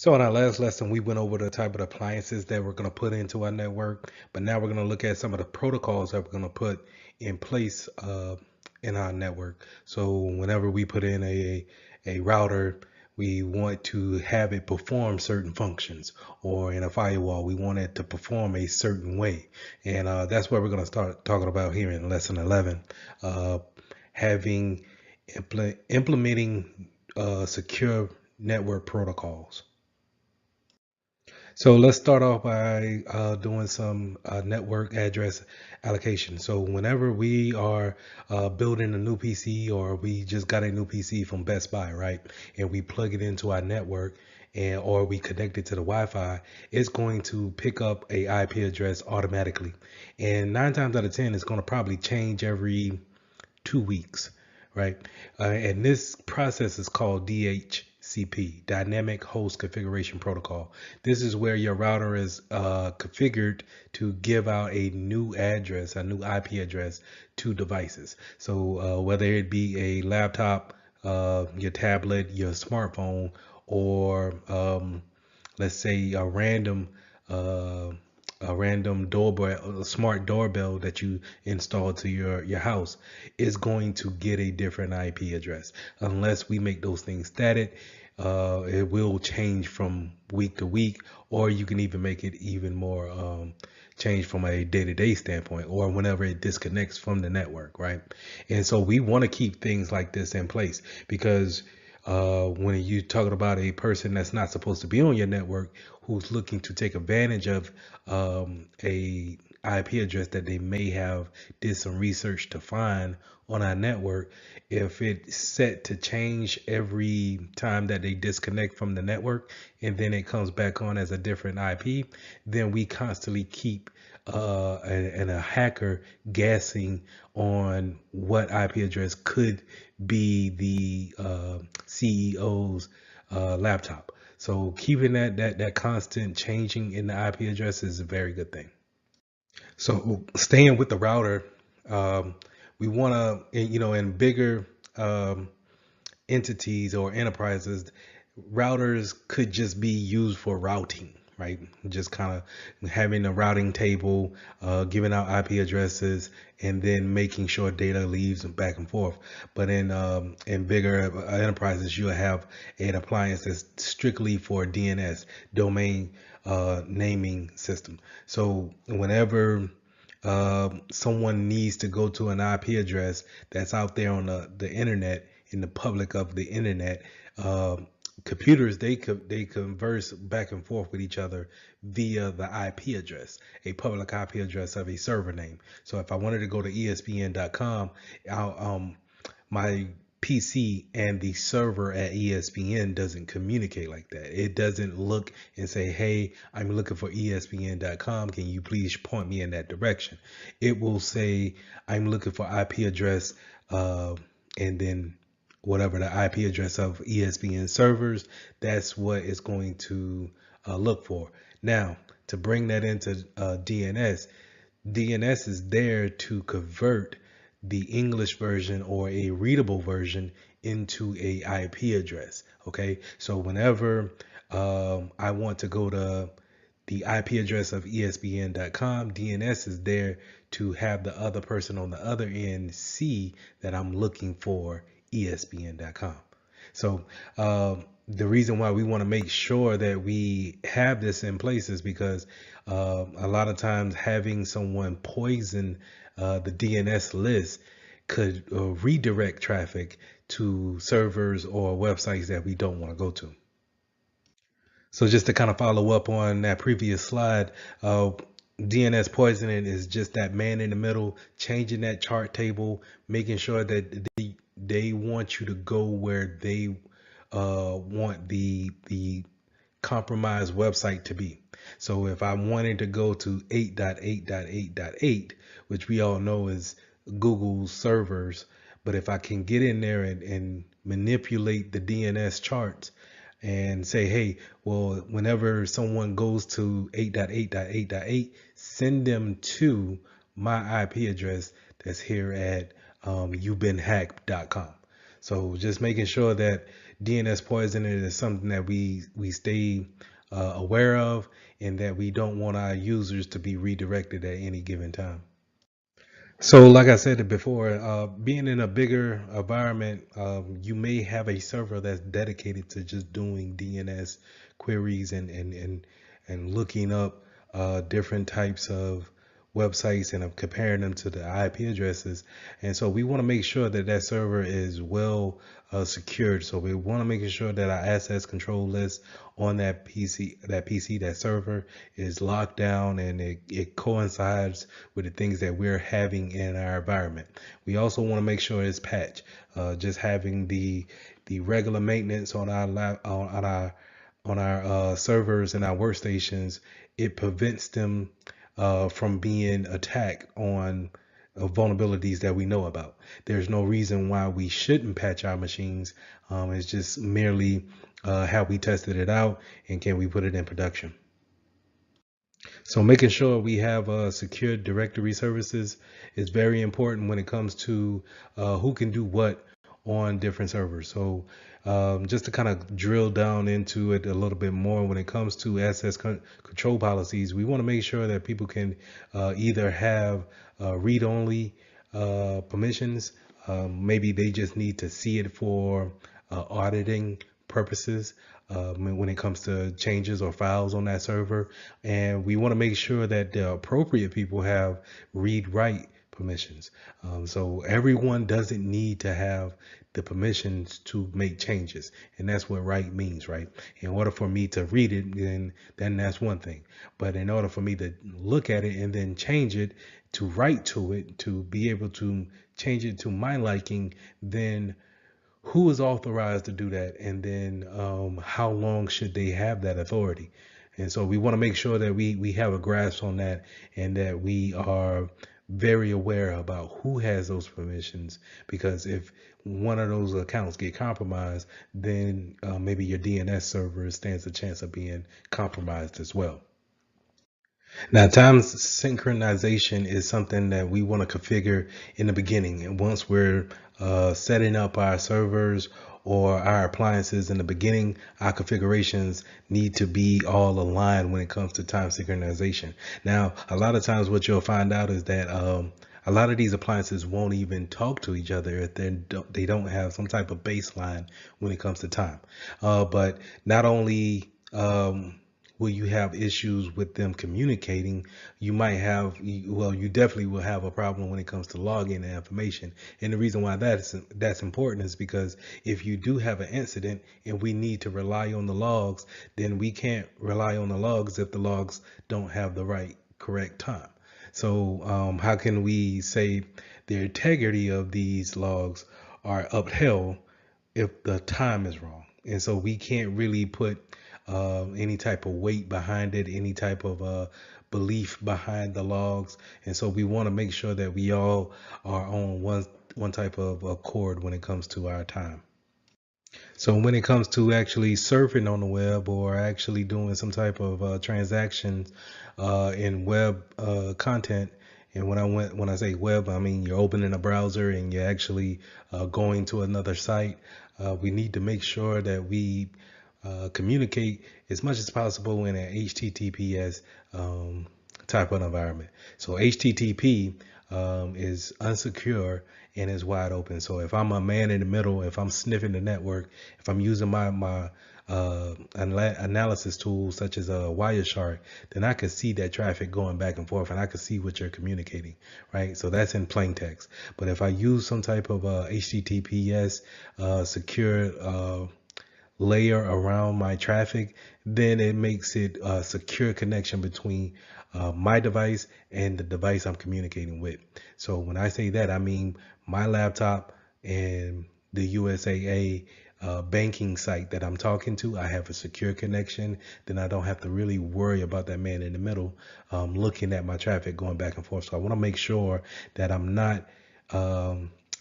So in our last lesson, we went over the type of appliances that we're going to put into our network, but now we're going to look at some of the protocols that we're going to put in place in our network. So whenever we put in a router, we want to have it perform certain functions, or in a firewall, we want it to perform a certain way. And that's what we're going to start talking about here in lesson 11, uh, having implementing secure network protocols. So let's start off by doing some network address allocation. So whenever we are building a new PC, or we just got a new PC from Best Buy, right? And we plug it into our network, and or we connect it to the Wi-Fi, it's going to pick up a IP address automatically. And 9 times out of 10, it's going to probably change every 2 weeks, right? And this process is called DHCP, Dynamic Host Configuration Protocol. This is where your router is configured to give out a new address, a new IP address to devices. So whether it be a laptop, your tablet, your smartphone, or let's say uh, a random doorbell, a smart doorbell that you install to your house, is going to get a different IP address. Unless we make those things static, it will change from week to week, or you can even make it even more change from a day-to-day standpoint, or whenever it disconnects from the network, right? And so we want to keep things like this in place, because when you're talking about a person that's not supposed to be on your network, who's looking to take advantage of a IP address that they may have did some research to find on our network, if it's set to change every time that they disconnect from the network and then it comes back on as a different IP, then we constantly keep and a hacker guessing on what IP address could be the CEO's laptop. So keeping that constant changing in the IP address is a very good thing. So staying with the router, we want to, in bigger entities or enterprises, routers could just be used for routing, right? Just kind of having a routing table, giving out IP addresses, and then making sure data leaves back and forth. But in bigger enterprises, you'll have an appliance that's strictly for DNS, domain naming system. So whenever someone needs to go to an IP address that's out there on the internet, in the public of the internet, computers, they converse back and forth with each other via the IP address, a public IP address of a server name. So if I wanted to go to ESPN.com, my PC and the server at ESPN doesn't communicate like that. It doesn't look and say, hey, I'm looking for ESPN.com. Can you please point me in that direction? It will say, I'm looking for IP address, and then whatever the IP address of ESPN servers, that's what it's going to look for. Now, to bring that into DNS, DNS is there to convert the English version or a readable version into a IP address. Okay, so whenever I want to go to the IP address of ESPN.com, DNS is there to have the other person on the other end see that I'm looking for ESPN.com. So the reason why we want to make sure that we have this in place is because a lot of times having someone poison the DNS list could redirect traffic to servers or websites that we don't want to go to. So just to kind of follow up on that previous slide, DNS poisoning is just that man in the middle, changing that chart table, making sure that they want you to go where they want the compromised website to be. So if I'm wanting to go to 8.8.8.8, which we all know is Google's servers, but if I can get in there and manipulate the DNS charts and say, hey, well, whenever someone goes to 8.8.8.8, send them to my IP address that's here at you'vebeenhacked.com. So just making sure that DNS poisoning is something that we stay aware of, and that we don't want our users to be redirected at any given time. So, like I said it before, being in a bigger environment, you may have a server that's dedicated to just doing DNS queries and looking up different types of websites and comparing them to the IP addresses. And so we want to make sure that that server is well secured. So we want to make sure that our access control list on that server is locked down, and it coincides with the things that we're having in our environment. We also want to make sure it's patched. Just having the regular maintenance on our servers and our workstations, it prevents them from being attacked on vulnerabilities that we know about. There's no reason why we shouldn't patch our machines. It's just merely how we tested it out and can we put it in production. So making sure we have secure directory services is very important when it comes to who can do what on different servers. So just to kind of drill down into it a little bit more, when it comes to access control policies, we want to make sure that people can either have read-only permissions. Maybe they just need to see it for auditing purposes when it comes to changes or files on that server. And we want to make sure that the appropriate people have read-write permissions. So everyone doesn't need to have the permissions to make changes. And that's what write means, right? In order for me to read it, then that's one thing. But in order for me to look at it and then change it, to write to it, to be able to change it to my liking, then who is authorized to do that, and then how long should they have that authority? And so we want to make sure that we have a grasp on that, and that we are very aware about who has those permissions, because if one of those accounts get compromised, then maybe your DNS server stands a chance of being compromised as well. Now, time synchronization is something that we want to configure in the beginning. And once we're setting up our servers or our appliances in the beginning, our configurations need to be all aligned when it comes to time synchronization. Now, a lot of times what you'll find out is that a lot of these appliances won't even talk to each other if they don't have some type of baseline when it comes to time. But not only will you have issues with them communicating, you might have, well, you definitely will have a problem when it comes to logging the information. And the reason why that's important is because if you do have an incident and we need to rely on the logs, then we can't rely on the logs if the logs don't have the right correct time. So how can we say the integrity of these logs are upheld if the time is wrong? And so we can't really put any type of weight behind it, any type of belief behind the logs. And so we want to make sure that we all are on one type of accord when it comes to our time. So when it comes to actually surfing on the web or actually doing some type of transactions in web content, and when I say web, I mean you're opening a browser and you're actually going to another site. We need to make sure that we communicate as much as possible in an HTTPS type of environment. So HTTP is unsecure and is wide open. So if I'm a man in the middle, if I'm sniffing the network, if I'm using my analysis tools such as a Wireshark, then I can see that traffic going back and forth, and I can see what you're communicating, right? So that's in plain text. But if I use some type of HTTPS secure layer around my traffic, then it makes it a secure connection between my device and the device I'm communicating with. So when I say that, I mean my laptop and the USAA banking site that I'm talking to. I have a secure connection. Then I don't have to really worry about that man in the middle looking at my traffic going back and forth. So I want to make sure that I'm not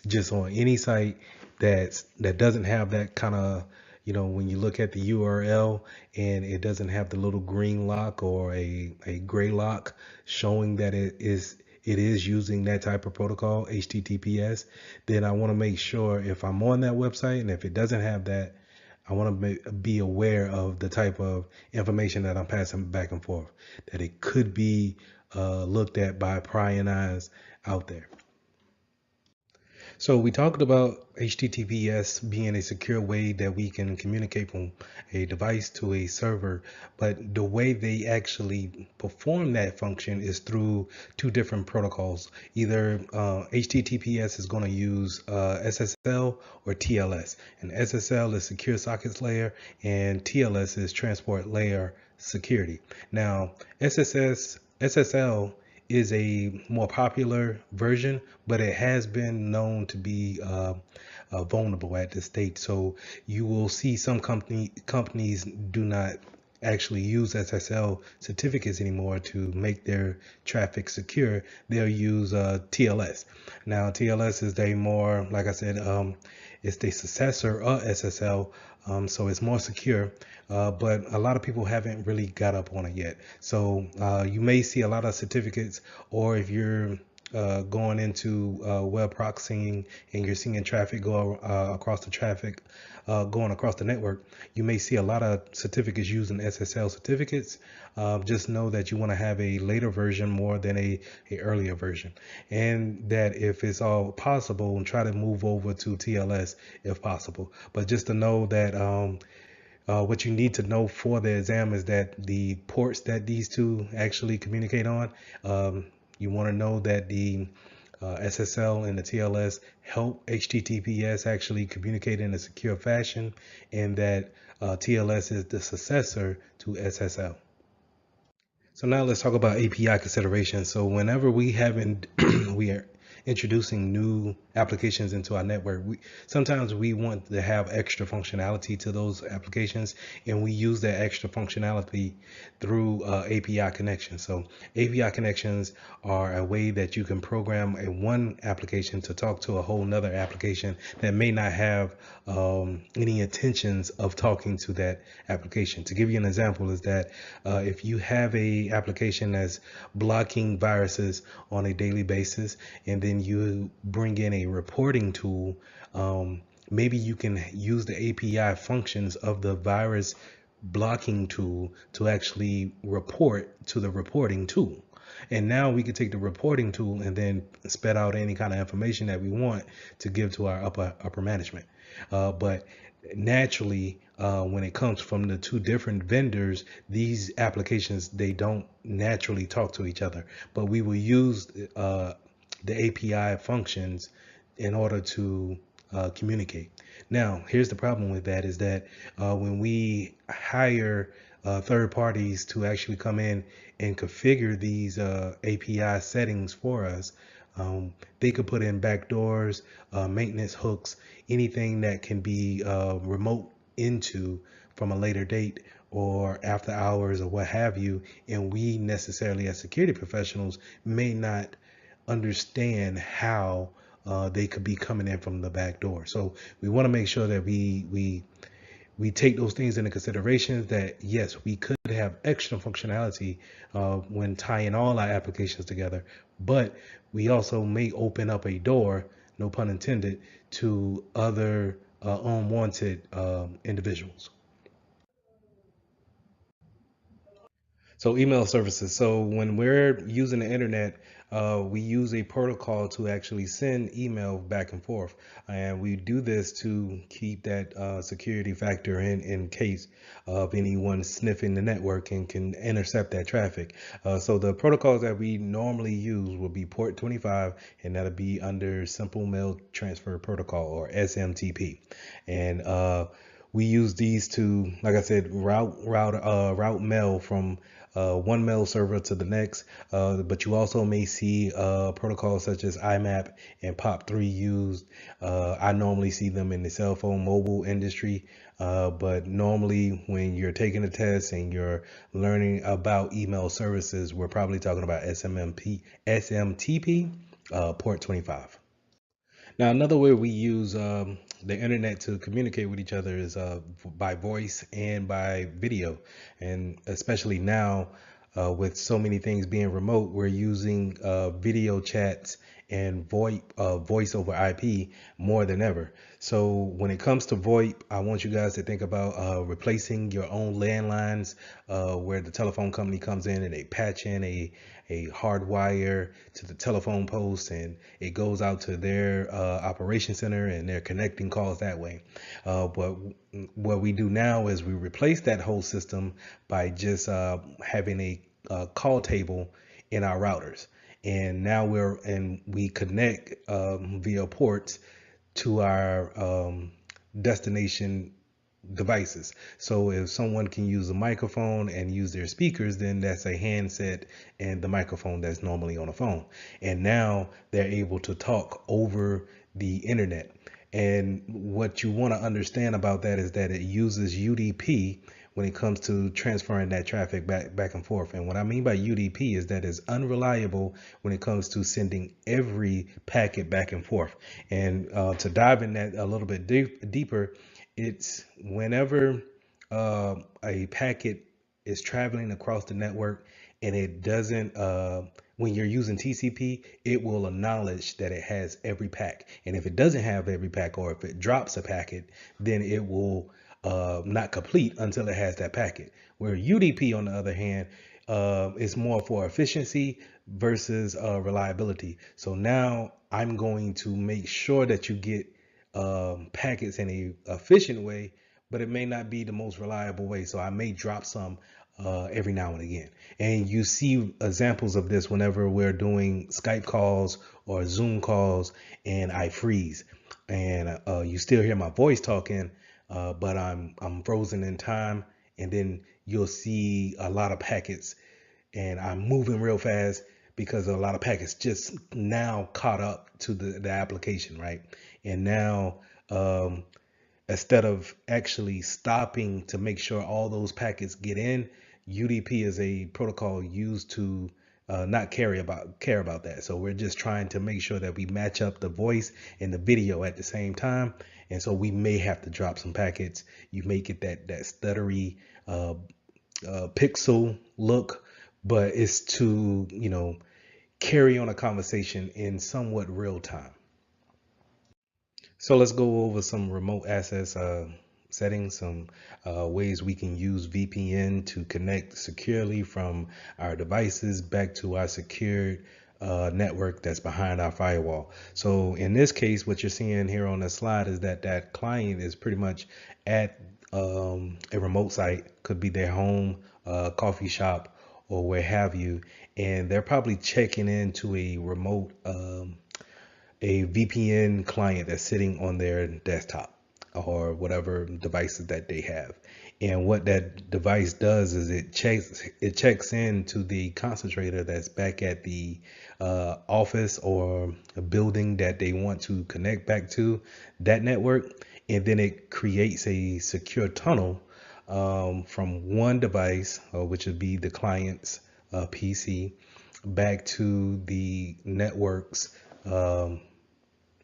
just on any site that doesn't have that kind of, when you look at the URL and it doesn't have the little green lock or a gray lock showing that it is using that type of protocol, HTTPS, then I want to make sure if I'm on that website and if it doesn't have that, I want to be aware of the type of information that I'm passing back and forth, that it could be looked at by prying eyes out there. So we talked about HTTPS being a secure way that we can communicate from a device to a server, but the way they actually perform that function is through two different protocols. Either HTTPS is going to use SSL or TLS, and SSL is Secure Sockets Layer, and TLS is Transport Layer Security. Now, SSL is a more popular version, but it has been known to be vulnerable at this state. So you will see some companies do not actually use SSL certificates anymore to make their traffic secure. They'll use TLS. Now TLS is a more, like I said, it's the successor of SSL, so it's more secure, but a lot of people haven't really got up on it yet. So you may see a lot of certificates, or if you're going into web proxying and you're seeing traffic go across the traffic, going across the network, you may see a lot of certificates using SSL certificates. Just know that you want to have a later version more than a earlier version, and that if it's all possible, try to move over to TLS if possible. But just to know that what you need to know for the exam is that the ports that these two actually communicate on, you want to know that the SSL and the TLS help HTTPS actually communicate in a secure fashion, and that TLS is the successor to SSL. So now let's talk about API considerations. So whenever we are introducing new applications into our network, sometimes we want to have extra functionality to those applications, and we use that extra functionality through API connections. So API connections are a way that you can program one application to talk to a whole nother application that may not have any intentions of talking to that application. To give you an example is that if you have a application that's blocking viruses on a daily basis, and then you bring in a reporting tool, maybe you can use the API functions of the virus blocking tool to actually report to the reporting tool. And now we can take the reporting tool and then spit out any kind of information that we want to give to our upper management. But naturally, when it comes from the two different vendors, these applications, they don't naturally talk to each other. But we will use the API functions in order to communicate. Now, here's the problem with that is that when we hire third parties to actually come in and configure these API settings for us, they could put in backdoors, maintenance hooks, anything that can be remote into from a later date or after hours or what have you. And we necessarily as security professionals may not understand how they could be coming in from the back door. So we want to make sure that we take those things into consideration, that yes, we could have extra functionality when tying all our applications together, but we also may open up a door, no pun intended, to other unwanted individuals. So email services. So when we're using the internet, we use a protocol to actually send email back and forth, and we do this to keep that security factor in case of anyone sniffing the network and can intercept that traffic. So the protocols that we normally use will be port 25, and that'll be under Simple Mail Transfer Protocol, or SMTP, and we use these to, like I said, route mail from one mail server to the next. But you also may see protocols such as IMAP and POP3 used. I normally see them in the cell phone mobile industry. But normally when you're taking a test and you're learning about email services, we're probably talking about SMTP, port 25. Now, another way we use the internet to communicate with each other is by voice and by video. And especially now, with so many things being remote, we're using video chats and voice over IP more than ever. So when it comes to VoIP, I want you guys to think about replacing your own landlines, where the telephone company comes in and they patch in a hard wire to the telephone post, and it goes out to their operation center, and they're connecting calls that way. But what we do now is we replace that whole system by just having a call table in our routers. And now we connect via ports to our destination devices. So if someone can use a microphone and use their speakers, then that's a handset and the microphone that's normally on a phone. And now they're able to talk over the internet. And what you want to understand about that is that it uses UDP when it comes to transferring that traffic back and forth. And what I mean by UDP is that it's unreliable when it comes to sending every packet back and forth. And to dive in that a little bit deeper, it's whenever a packet is traveling across the network and it doesn't, when you're using TCP, it will acknowledge that it has every pack. And if it doesn't have every pack, or if it drops a packet, then it will not complete until it has that packet. Where UDP, on the other hand, is more for efficiency versus reliability. So now I'm going to make sure that you get packets in a efficient way, but it may not be the most reliable way. So I may drop some every now and again. And you see examples of this whenever we're doing Skype calls or Zoom calls and I freeze. And you still hear my voice talking, but I'm frozen in time. And then you'll see a lot of packets and I'm moving real fast because a lot of packets just now caught up to the application, right? And now instead of actually stopping to make sure all those packets get in, UDP is a protocol used to not care about that. So we're just trying to make sure that we match up the voice and the video at the same time. And so we may have to drop some packets. You may get that stuttery pixel look, but it's to, carry on a conversation in somewhat real time. So let's go over some remote access settings, some ways we can use VPN to connect securely from our devices back to our secured network that's behind our firewall. So in this case, what you're seeing here on the slide is that client is pretty much at a remote site, could be their home, coffee shop, or where have you, and they're probably checking into a remote a VPN client that's sitting on their desktop or whatever devices that they have. And what that device does is it checks into the concentrator that's back at the office or a building that they want to connect back to that network, and then it creates a secure tunnel from one device, which would be the client's PC, back to the network's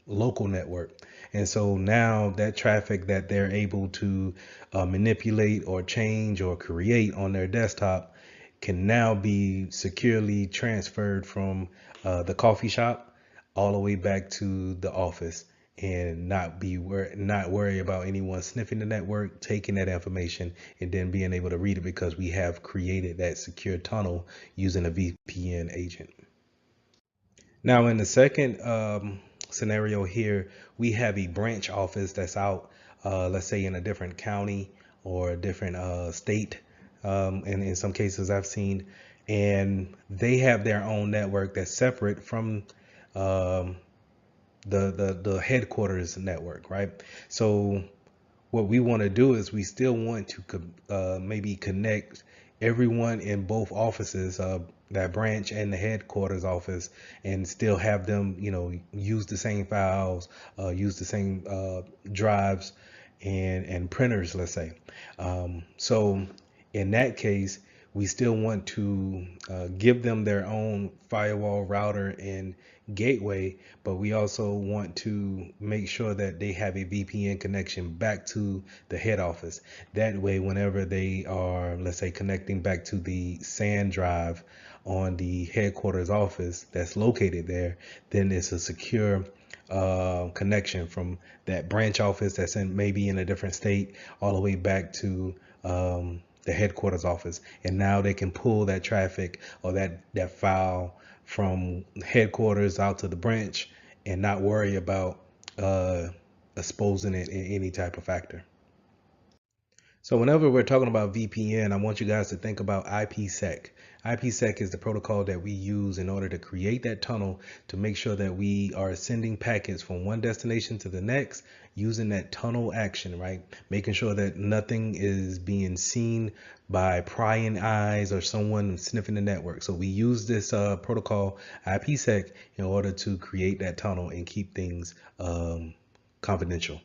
local network. And so now that traffic that they're able to manipulate or change or create on their desktop can now be securely transferred from the coffee shop all the way back to the office, and not worry about anyone sniffing the network, taking that information, and then being able to read it, because we have created that secure tunnel using a VPN agent. Now, in the second scenario here, we have a branch office that's out, let's say in a different county or a different state. And in some cases I've seen, and they have their own network that's separate from the headquarters network, right? So what we want to do is we still want to maybe connect everyone in both offices, that branch and the headquarters office, and still have them, use the same files, use the same drives and printers, let's say. So in that case, we still want to give them their own firewall router and gateway, but we also want to make sure that they have a VPN connection back to the head office. That way, whenever they are, let's say, connecting back to the SAN drive on the headquarters office that's located there, then it's a secure connection from that branch office that's in maybe in a different state all the way back to the headquarters office. And now they can pull that traffic or that file from headquarters out to the branch and not worry about uh, exposing it in any type of factor. So whenever we're talking about VPN, I want you guys to think about IPsec. IPsec is the protocol that we use in order to create that tunnel to make sure that we are sending packets from one destination to the next using that tunnel action, right? Making sure that nothing is being seen by prying eyes or someone sniffing the network. So we use this protocol IPsec in order to create that tunnel and keep things confidential.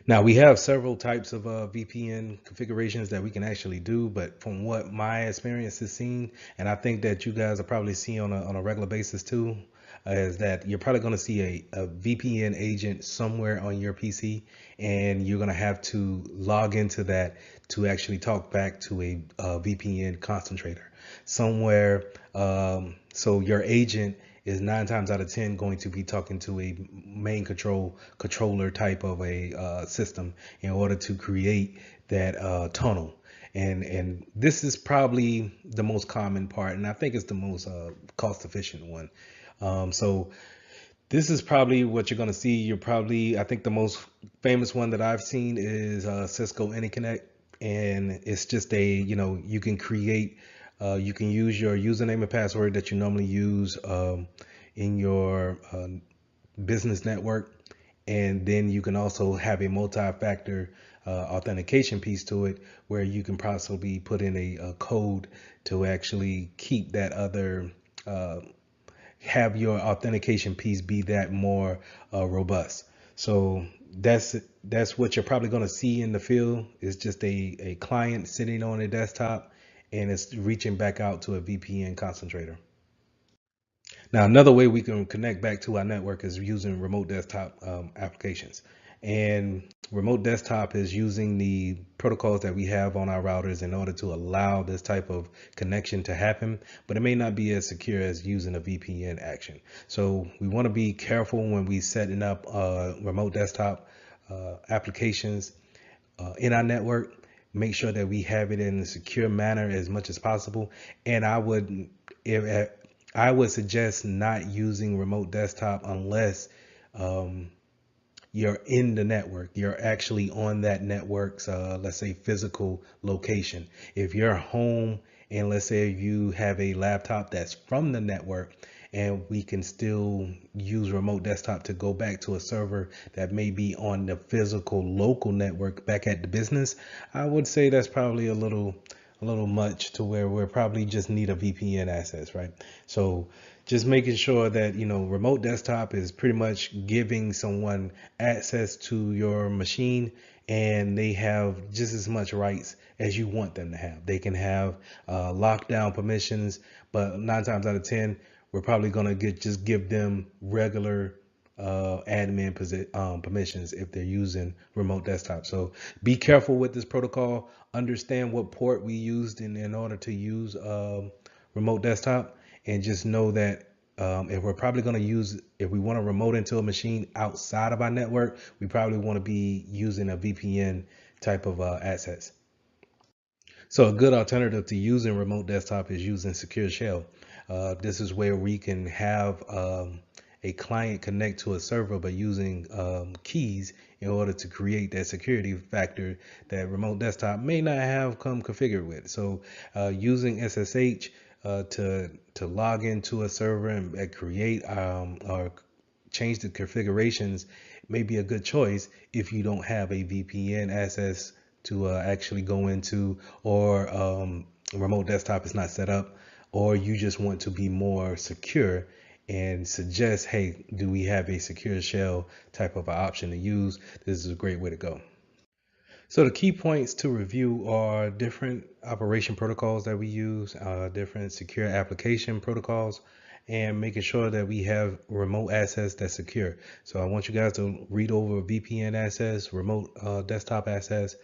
Now we have several types of VPN configurations that we can actually do, but from what my experience has seen, and I think that you guys are probably seeing on a regular basis too, is that you're probably going to see a VPN agent somewhere on your PC, and you're going to have to log into that to actually talk back to a VPN concentrator somewhere. So your agent is 9 times out of 10 going to be talking to a main controller type of a system in order to create that tunnel. And this is probably the most common part, and I think it's the most cost efficient one. So this is probably what you're going to see. I think the most famous one that I've seen is Cisco AnyConnect. And it's just you can create, you can use your username and password that you normally use in your business network. And then you can also have a multi-factor authentication piece to it where you can possibly put in a code to actually keep that other have your authentication piece be that more robust. So that's what you're probably going to see in the field is just a client sitting on a desktop and it's reaching back out to a VPN concentrator. Now, another way we can connect back to our network is using remote desktop applications. And remote desktop is using the protocols that we have on our routers in order to allow this type of connection to happen, but it may not be as secure as using a VPN action. So we want to be careful when we setting up remote desktop applications in our network. Make sure that we have it in a secure manner as much as possible. And if I would suggest not using remote desktop unless you're in the network. You're actually on that network's, let's say, physical location. If you're home and let's say you have a laptop that's from the network, and we can still use remote desktop to go back to a server that may be on the physical local network back at the business, I would say that's probably a little much to where we're probably just need a VPN access, right? So just making sure that, remote desktop is pretty much giving someone access to your machine and they have just as much rights as you want them to have. They can have lockdown permissions, but 9 times out of 10, we're probably going to just give them regular admin permissions if they're using remote desktop. So be careful with this protocol. Understand what port we used in order to use remote desktop, and just know that if we're probably going to use, if we want to remote into a machine outside of our network, we probably want to be using a VPN type of access. So a good alternative to using remote desktop is using Secure Shell. This is where we can have a client connect to a server by using keys in order to create that security factor that remote desktop may not have come configured with. So using SSH to log into a server and create or change the configurations may be a good choice if you don't have a VPN access to actually go into, or remote desktop is not set up, or you just want to be more secure and suggest, hey, do we have a secure shell type of option to use? This is a great way to go. So the key points to review are different operation protocols that we use, different secure application protocols, and making sure that we have remote access that's secure. So I want you guys to read over VPN access, remote desktop access,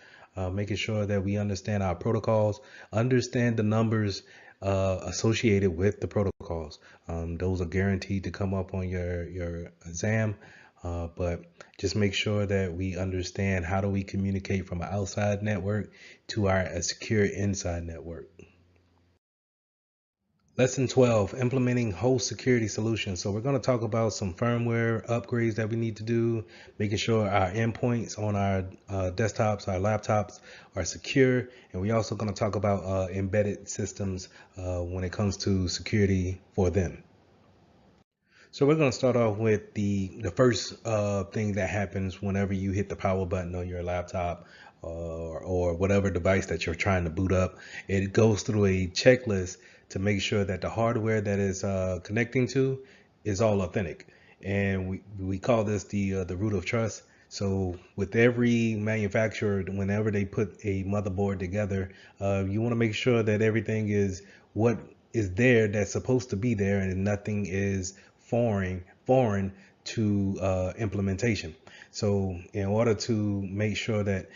making sure that we understand our protocols, understand the numbers associated with the protocols. Those are guaranteed to come up on your exam, but just make sure that we understand how do we communicate from an outside network to our secure inside network. Lesson 12, implementing host security solutions. So we're going to talk about some firmware upgrades that we need to do, making sure our endpoints on our desktops, our laptops are secure. And we're also going to talk about embedded systems when it comes to security for them. So we're going to start off with the first thing that happens whenever you hit the power button on your laptop or whatever device that you're trying to boot up. It goes through a checklist to make sure that the hardware that is connecting to is all authentic. And we call this the root of trust. So with every manufacturer, whenever they put a motherboard together, you want to make sure that everything is what is there that's supposed to be there, and nothing is foreign to implementation. So in order to make sure that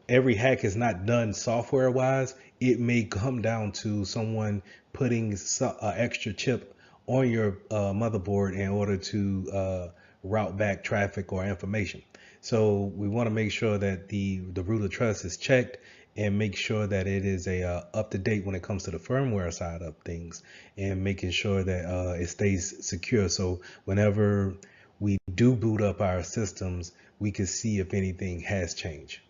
every hack is not done software wise, it may come down to someone putting an extra chip on your motherboard in order to route back traffic or information. So we want to make sure that the root of trust is checked and make sure that it is up to date when it comes to the firmware side of things, and making sure that it stays secure. So whenever we do boot up our systems, we can see if anything has changed.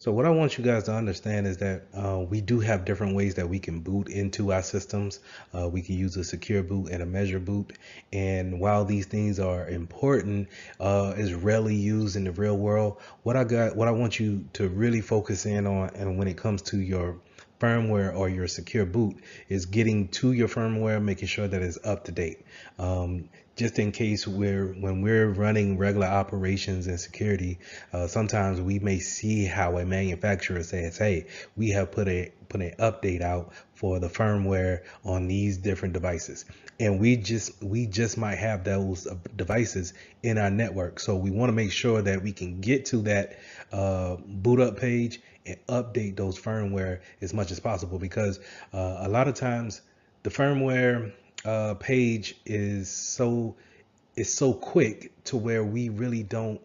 So what I want you guys to understand is that we do have different ways that we can boot into our systems. We can use a secure boot and a measure boot. And while these things are important, is rarely used in the real world. What I want you to really focus in on, and when it comes to your firmware or your secure boot, is getting to your firmware, making sure that it's up to date. Just in case when we're running regular operations and security, sometimes we may see how a manufacturer says, hey, we have put an update out for the firmware on these different devices, and we just might have those devices in our network. So we want to make sure that we can get to that boot up page and update those firmware as much as possible, because a lot of times the firmware page is so quick to where we really don't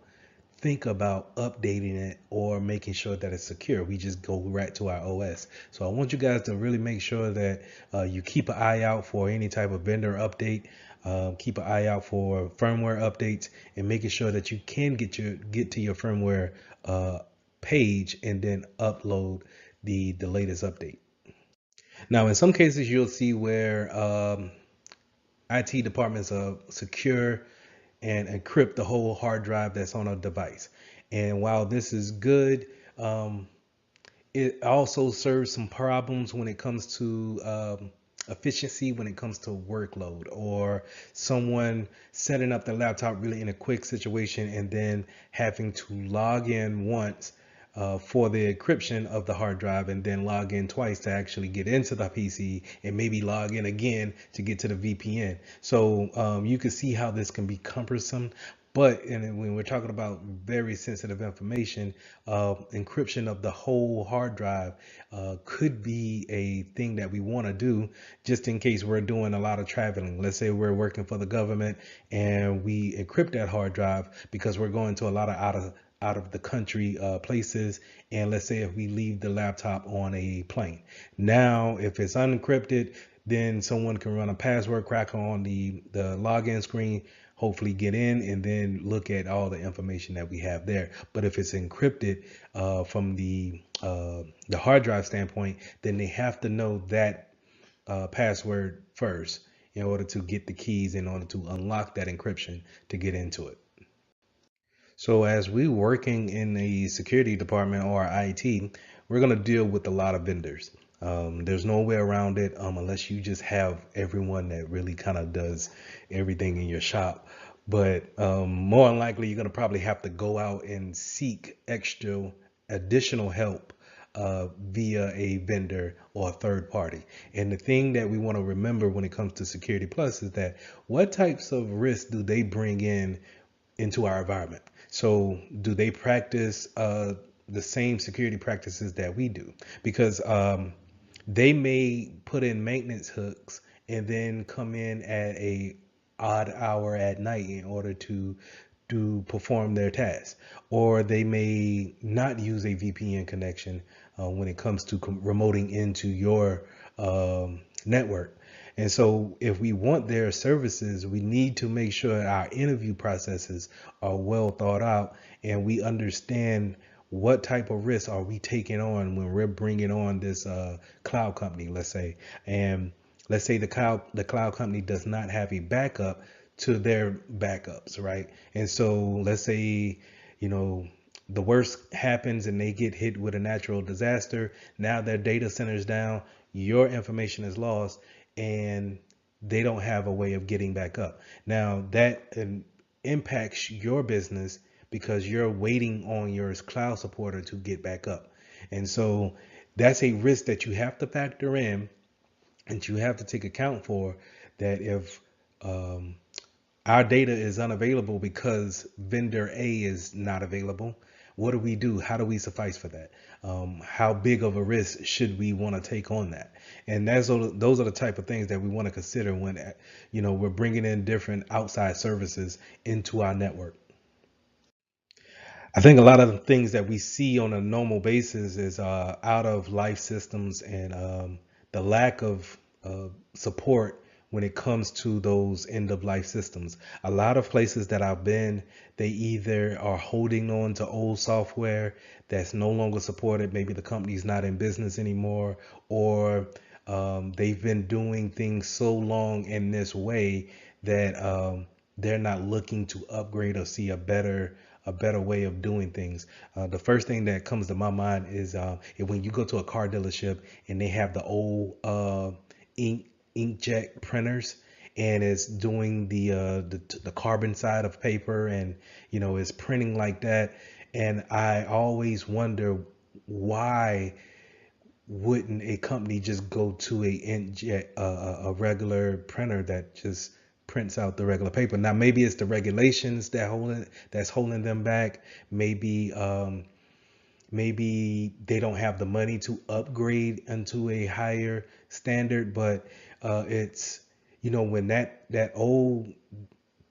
think about updating it or making sure that it's secure. We just go right to our OS. So I want you guys to really make sure that you keep an eye out for any type of vendor update. Keep an eye out for firmware updates, and making sure that you can get to your firmware page and then upload the latest update. Now, in some cases, you'll see where IT departments secure and encrypt the whole hard drive that's on a device. And while this is good, it also serves some problems when it comes to efficiency, when it comes to workload, or someone setting up the laptop really in a quick situation and then having to log in once for the encryption of the hard drive, and then log in twice to actually get into the PC, and maybe log in again to get to the VPN. So you can see how this can be cumbersome. But when we're talking about very sensitive information, encryption of the whole hard drive could be a thing that we want to do, just in case we're doing a lot of traveling. Let's say we're working for the government and we encrypt that hard drive because we're going to a lot of out of the country places, and let's say if we leave the laptop on a plane. Now if it's unencrypted, then someone can run a password cracker on the login screen, hopefully get in, and then look at all the information that we have there. But if it's encrypted from the hard drive standpoint, then they have to know that password first in order to get the keys, in order to unlock that encryption to get into it. So as we working in the security department or IT, we're going to deal with a lot of vendors. There's no way around it unless you just have everyone that really kind of does everything in your shop. But more than likely, you're going to probably have to go out and seek additional help via a vendor or a third party. And the thing that we want to remember when it comes to Security Plus is that what types of risks do they bring in into our environment? So do they practice the same security practices that we do? Because they may put in maintenance hooks and then come in at a odd hour at night in order to perform their tasks, or they may not use a VPN connection when it comes to remoting into your network. And so, if we want their services, we need to make sure our interview processes are well thought out and we understand what type of risks are we taking on when we're bringing on this cloud company, let's say. And let's say the cloud company does not have a backup to their backups, right? And so let's say, you know, the worst happens and they get hit with a natural disaster. Now their data center's down, your information is lost, and they don't have a way of getting back up. Now that impacts your business because you're waiting on your cloud supporter to get back up. And so that's a risk that you have to factor in and you have to take account for, that if our data is unavailable because vendor A is not available, what do we do? How do we suffice for that? How big of a risk should we want to take on that? And those are the type of things that we want to consider when, we're bringing in different outside services into our network. I think a lot of the things that we see on a normal basis is out of life systems and the lack of support when it comes to those end of life systems. A lot of places that I've been, they either are holding on to old software that's no longer supported. Maybe the company's not in business anymore, or they've been doing things so long in this way that they're not looking to upgrade or see a better way of doing things. The first thing that comes to my mind is when you go to a car dealership and they have the old inkjet printers, and it's doing the carbon side of paper, and it's printing like that. And I always wonder, why wouldn't a company just go to a inkjet a regular printer that just prints out the regular paper? Now maybe it's the regulations that's holding them back. Maybe they don't have the money to upgrade into a higher standard. But it's when that old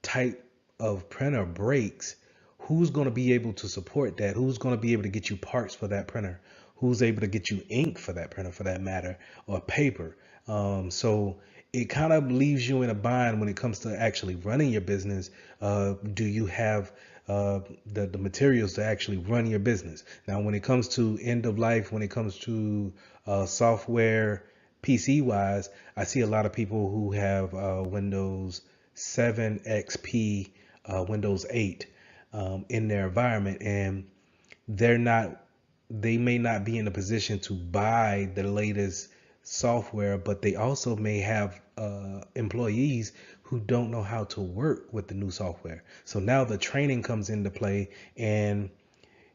type of printer breaks, who's going to be able to support that? Who's going to be able to get you parts for that printer? Who's able to get you ink for that printer, for that matter, or paper? So it kind of leaves you in a bind when it comes to actually running your business. Do you have the materials to actually run your business? Now, when it comes to end of life, when it comes to software, PC wise, I see a lot of people who have Windows 7 XP, Windows 8 in their environment, and they're not they may not be in a position to buy the latest software, but they also may have employees who don't know how to work with the new software. So now the training comes into play, and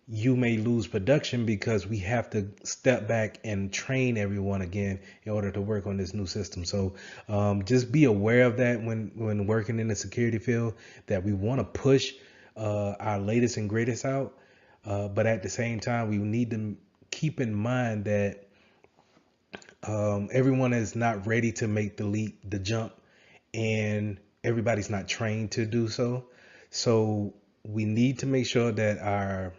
you may lose production because we have to step back and train everyone again in order to work on this new system. So just be aware of that when working in the security field, that we want to push our latest and greatest out. But at the same time, we need to keep in mind that everyone is not ready to make the leap, the jump, and everybody's not trained to do so. So we need to make sure that our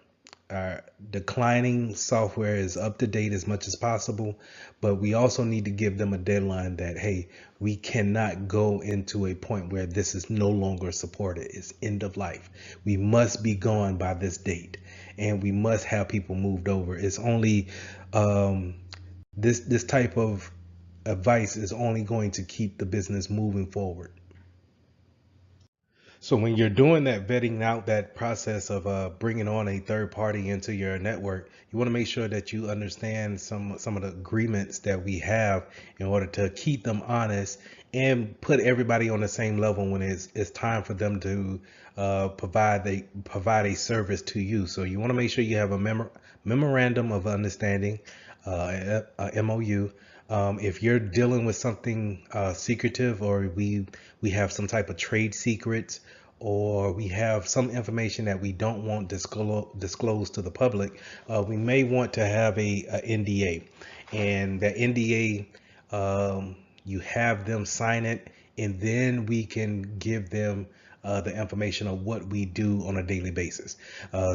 declining software is up to date as much as possible, but we also need to give them a deadline that, hey, we cannot go into a point where this is no longer supported. It's end of life. We must be gone by this date, and we must have people moved over. It's only this type of advice is only going to keep the business moving forward. So when you're doing that vetting out, that process of bringing on a third party into your network, you want to make sure that you understand some of the agreements that we have in order to keep them honest and put everybody on the same level when it's time for them to provide a service to you. So you want to make sure you have a memorandum of understanding, a MOU. If you're dealing with something secretive, or we have some type of trade secrets, or we have some information that we don't want disclosed to the public, we may want to have a NDA. And that NDA, you have them sign it, and then we can give them the information of what we do on a daily basis.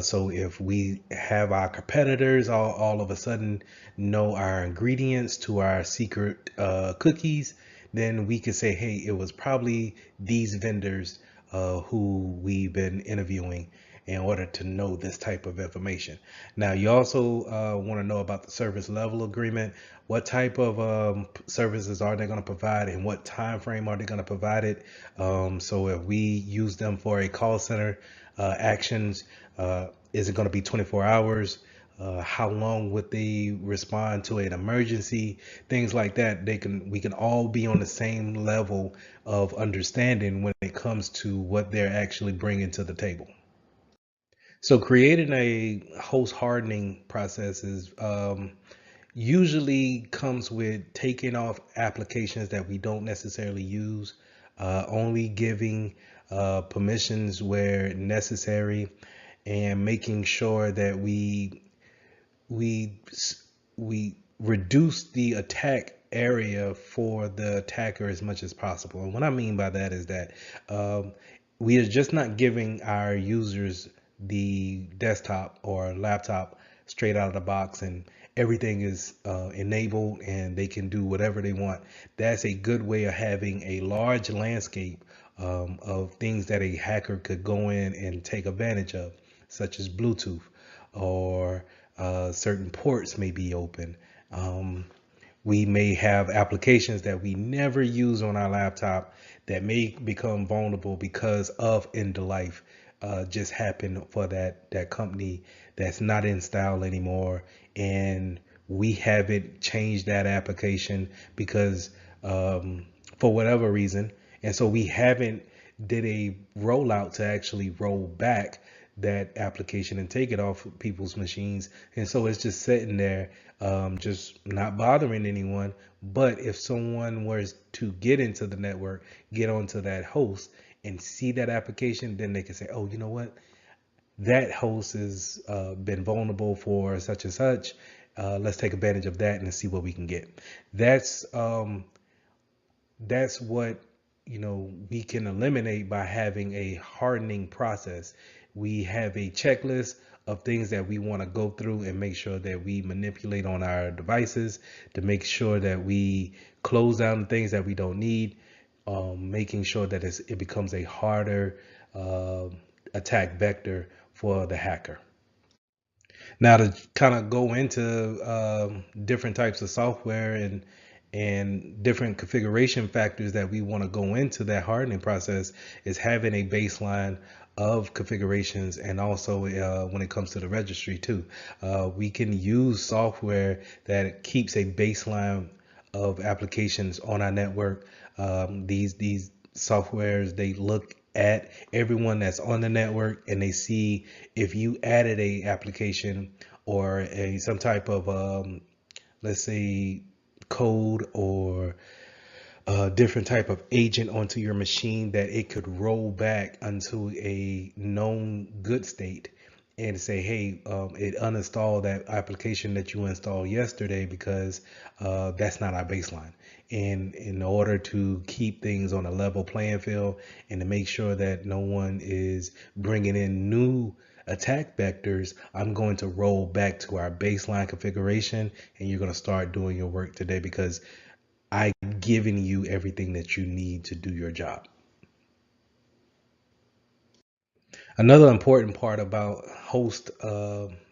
So if we have our competitors all of a sudden know our ingredients to our secret cookies, then we could say, hey, it was probably these vendors who we've been interviewing in order to know this type of information. Now, you also want to know about the service level agreement. What type of services are they going to provide, and what time frame are they going to provide it? So if we use them for a call center actions, is it going to be 24 hours? How long would they respond to an emergency? Things like that. We can all be on the same level of understanding when it comes to what they're actually bringing to the table. So creating a host hardening process is usually comes with taking off applications that we don't necessarily use, only giving permissions where necessary, and making sure that we we reduce the attack area for the attacker as much as possible. And what I mean by that is that we are just not giving our users the desktop or laptop straight out of the box and everything is enabled and they can do whatever they want. That's a good way of having a large landscape of things that a hacker could go in and take advantage of, such as Bluetooth, or certain ports may be open. We may have applications that we never use on our laptop that may become vulnerable because of end of life just happened for that company that's not in style anymore, and we haven't changed that application because for whatever reason, and so we haven't did a rollout to actually roll back that application and take it off people's machines. And so it's just sitting there, just not bothering anyone. But if someone was to get into the network, get onto that host and see that application, then they can say, oh, you know what? That host has been vulnerable for such and such. Let's take advantage of that and see what we can get. That's what we can eliminate by having a hardening process. We have a checklist of things that we want to go through and make sure that we manipulate on our devices to make sure that we close down the things that we don't need, making sure that it becomes a harder attack vector for the hacker. Now, to kind of go into different types of software and different configuration factors that we want to go into that hardening process, is having a baseline of configurations, and also when it comes to the registry too. We can use software that keeps a baseline of applications on our network. These softwares, they look at everyone that's on the network and they see if you added a application or some type of let's say code or a different type of agent onto your machine, that it could roll back unto a known good state and say, hey, it uninstalled that application that you installed yesterday because that's not our baseline. And in order to keep things on a level playing field and to make sure that no one is bringing in new attack vectors, I'm going to roll back to our baseline configuration, and you're going to start doing your work today because I've given you everything that you need to do your job. Another important part about host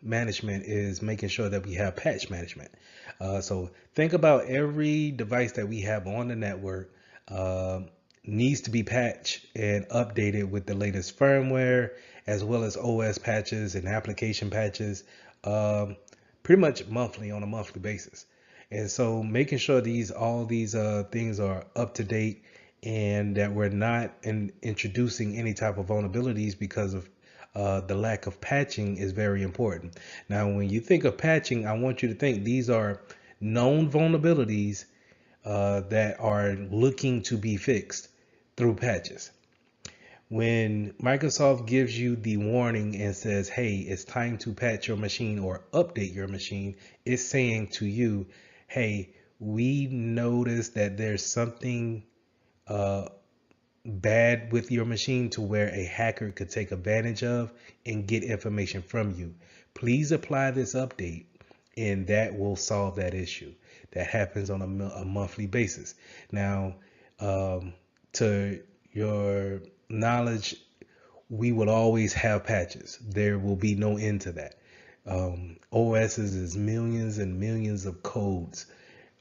management is making sure that we have patch management. So think about every device that we have on the network needs to be patched and updated with the latest firmware, as well as OS patches and application patches, pretty much monthly, on a monthly basis. And so making sure all these things are up to date, and that we're not introducing any type of vulnerabilities because of the lack of patching is very important. Now, when you think of patching, I want you to think these are known vulnerabilities that are looking to be fixed through patches. When Microsoft gives you the warning and says, hey, it's time to patch your machine or update your machine, it's saying to you, hey, we noticed that there's something uh, bad with your machine to where a hacker could take advantage of and get information from you. Please apply this update and that will solve that issue. That happens on a monthly basis. Now, to your knowledge, we will always have patches. There will be no end to that. OSs is millions and millions of codes,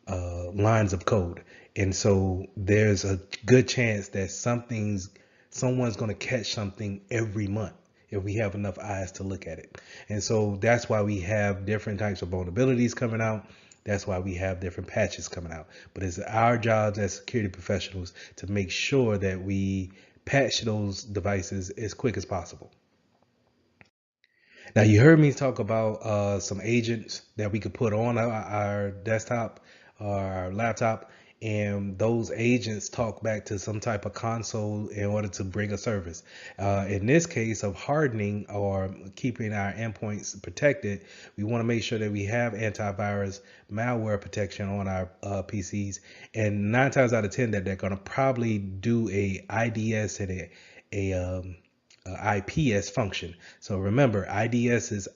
lines of code, and so there's a good chance that someone's going to catch something every month if we have enough eyes to look at it. And so that's why we have different types of vulnerabilities coming out. That's why we have different patches coming out. But it's our jobs as security professionals to make sure that we patch those devices as quick as possible. Now, you heard me talk about some agents that we could put on our desktop or our laptop, and those agents talk back to some type of console in order to bring a service. In this case of hardening or keeping our endpoints protected, we want to make sure that we have antivirus malware protection on our PCs. And 9 times out of 10 that they're going to probably do a IDS and a IPS function. So remember, IDS is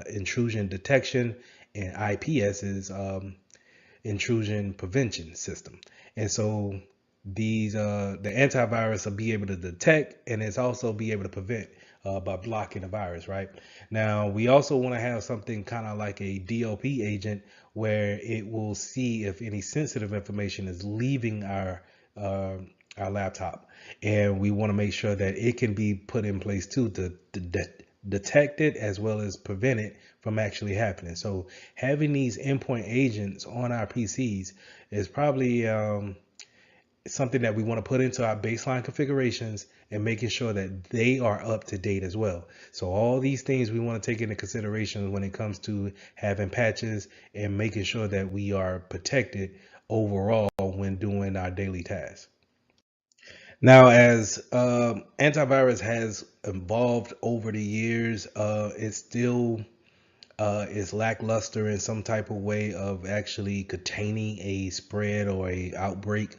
intrusion detection, and IPS is intrusion prevention system. And so the antivirus will be able to detect, and it's also be able to prevent by blocking the virus. Right now, we also want to have something kind of like a DLP agent where it will see if any sensitive information is leaving our laptop, and we want to make sure that it can be put in place too to detect it as well as prevent it from actually happening. So having these endpoint agents on our PCs is probably something that we want to put into our baseline configurations and making sure that they are up to date as well. So all these things we want to take into consideration when it comes to having patches and making sure that we are protected overall when doing our daily tasks. Now, as antivirus has evolved over the years, it still is lackluster in some type of way of actually containing a spread or a outbreak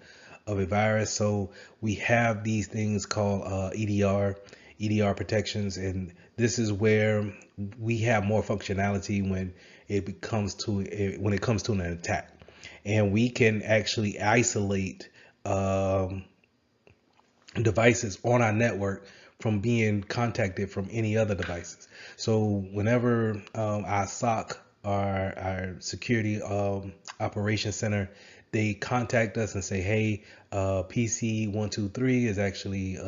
of a virus. So we have these things called EDR protections, and this is where we have more functionality when when it comes to an attack, and we can actually isolate devices on our network from being contacted from any other devices. So whenever our SOC, our security operations center, they contact us and say, hey, PC 123 is actually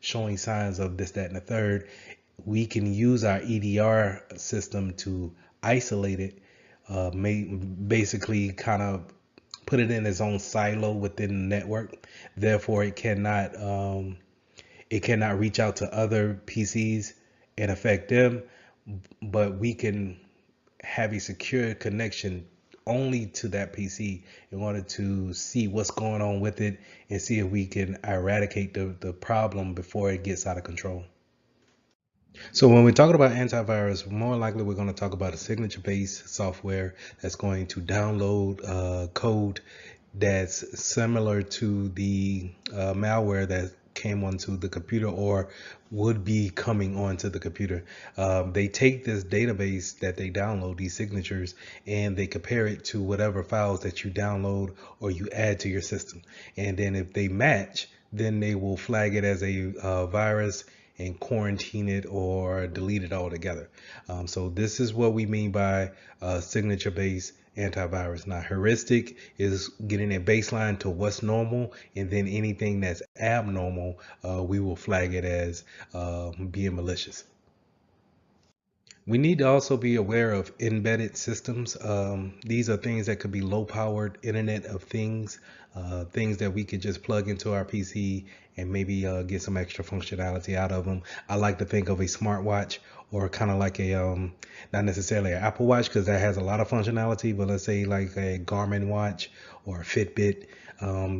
showing signs of this, that, and the third, we can use our EDR system to isolate it, basically kind of put it in its own silo within the network. Therefore, it cannot reach out to other PCs and affect them, but we can have a secure connection only to that PC in order to see what's going on with it and see if we can eradicate the problem before it gets out of control. So when we're talking about antivirus, more likely we're going to talk about a signature-based software that's going to download code that's similar to the malware that came onto the computer or would be coming onto the computer. They take this database that they download, these signatures, and they compare it to whatever files that you download or you add to your system. And then if they match, then they will flag it as a virus and quarantine it or delete it altogether. So this is what we mean by signature-based antivirus. Now, heuristic is getting a baseline to what's normal, and then anything that's abnormal, we will flag it as being malicious. We need to also be aware of embedded systems. These are things that could be low powered Internet of Things, things that we could just plug into our PC and maybe get some extra functionality out of them. I like to think of a smartwatch or kind of like a, not necessarily an Apple Watch because that has a lot of functionality, but let's say like a Garmin watch or a Fitbit.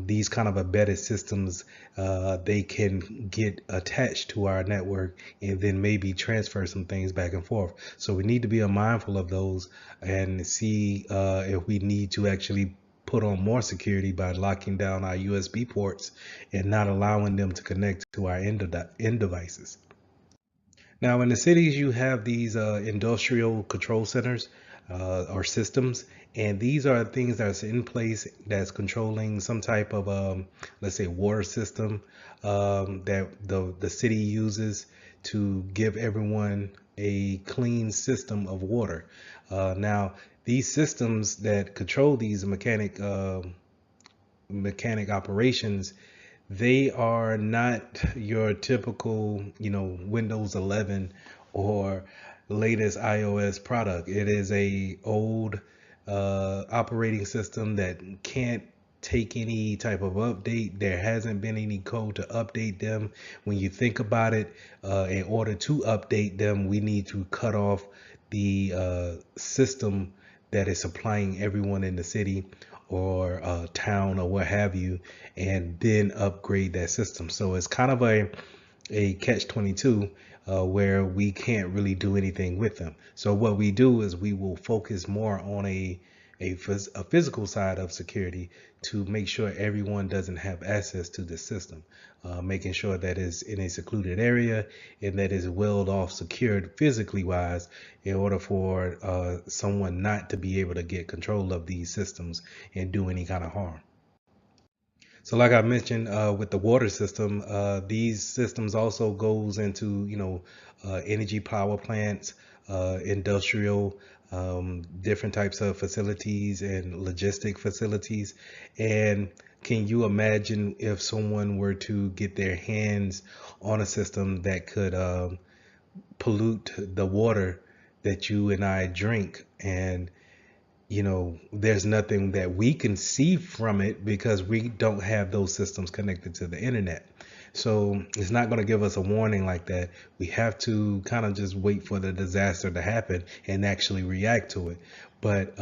These kind of embedded systems, they can get attached to our network and then maybe transfer some things back and forth. So we need to be mindful of those and see if we need to actually put on more security by locking down our USB ports and not allowing them to connect to our end devices. Now, in the cities, you have these industrial control centers or systems, and these are things that's in place that's controlling some type of, let's say, water system that the city uses to give everyone a clean system of water. Now, these systems that control these mechanic operations, they are not your typical, Windows 11 or latest iOS product. It is a old operating system that can't take any type of update. There hasn't been any code to update them. When you think about it, in order to update them, we need to cut off the system that is supplying everyone in the city or town or what have you, and then upgrade that system. So it's kind of a catch 22 where we can't really do anything with them. So what we do is we will focus more on a physical side of security to make sure everyone doesn't have access to the system, making sure that it's in a secluded area and that is well off secured physically wise in order for someone not to be able to get control of these systems and do any kind of harm. So like I mentioned with the water system, these systems also goes into, energy power plants, industrial, different types of facilities and logistic facilities. And can you imagine if someone were to get their hands on a system that could pollute the water that you and I drink? And there's nothing that we can see from it because we don't have those systems connected to the internet. So it's not going to give us a warning like that. We have to kind of just wait for the disaster to happen and actually react to it. But,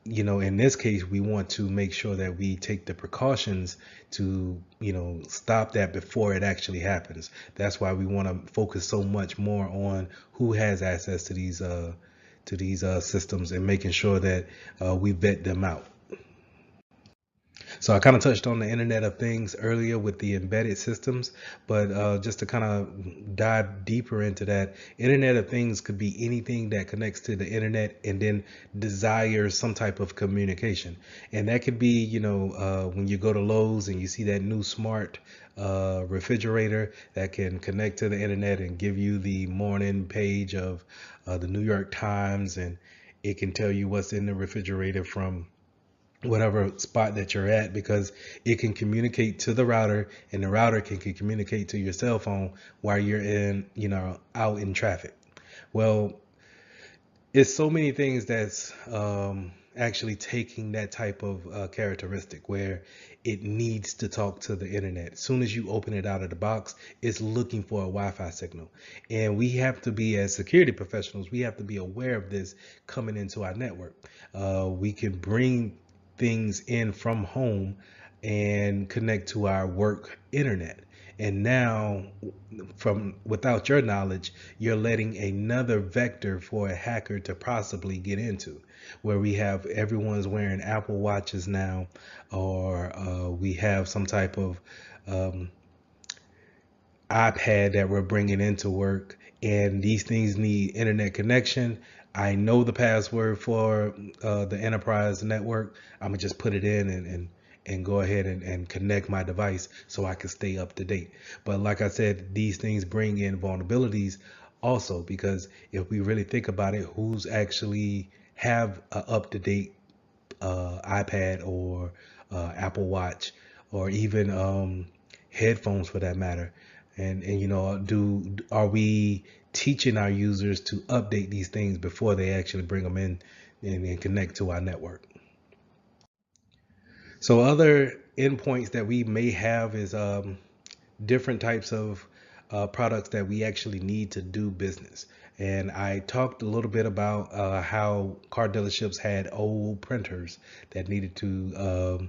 in this case, we want to make sure that we take the precautions to, stop that before it actually happens. That's why we want to focus so much more on who has access to these systems and making sure that we vet them out. So I kind of touched on the Internet of Things earlier with the embedded systems, but just to kind of dive deeper into that, Internet of Things could be anything that connects to the internet and then desires some type of communication. And that could be, when you go to Lowe's and you see that new smart refrigerator that can connect to the internet and give you the morning page of the New York Times, and it can tell you what's in the refrigerator from whatever spot that you're at, because it can communicate to the router and the router can communicate to your cell phone while you're out in traffic. Well, it's so many things that's actually taking that type of characteristic where it needs to talk to the internet. As soon as you open it out of the box, it's looking for a Wi-Fi signal. And we have to be, as security professionals, we have to be aware of this coming into our network. We can bring things in from home and connect to our work internet. And now, from without your knowledge, you're letting another vector for a hacker to possibly get into, where we have everyone's wearing Apple Watches now, or we have some type of iPad that we're bringing into work, and these things need internet connection. I know the password for the enterprise network. I'm gonna just put it in and go ahead and connect my device so I can stay up to date. But like I said, these things bring in vulnerabilities also, because if we really think about it, who's actually have a up to date iPad or Apple Watch or even headphones for that matter? And do are we teaching our users to update these things before they actually bring them in and connect to our network? So other endpoints that we may have is different types of products that we actually need to do business. And I talked a little bit about how car dealerships had old printers that needed to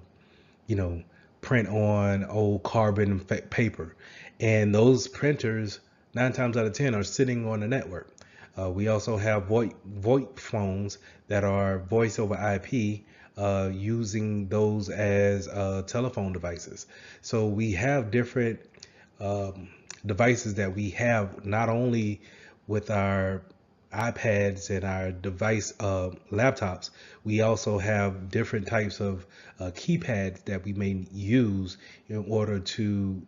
you know, print on old carbon paper. And those printers, 9 times out of 10, are sitting on the network. We also have VoIP phones that are voice over IP, using those as telephone devices. So we have different um, devices that we have not only with our iPads and our device laptops, we also have different types of keypads that we may use in order to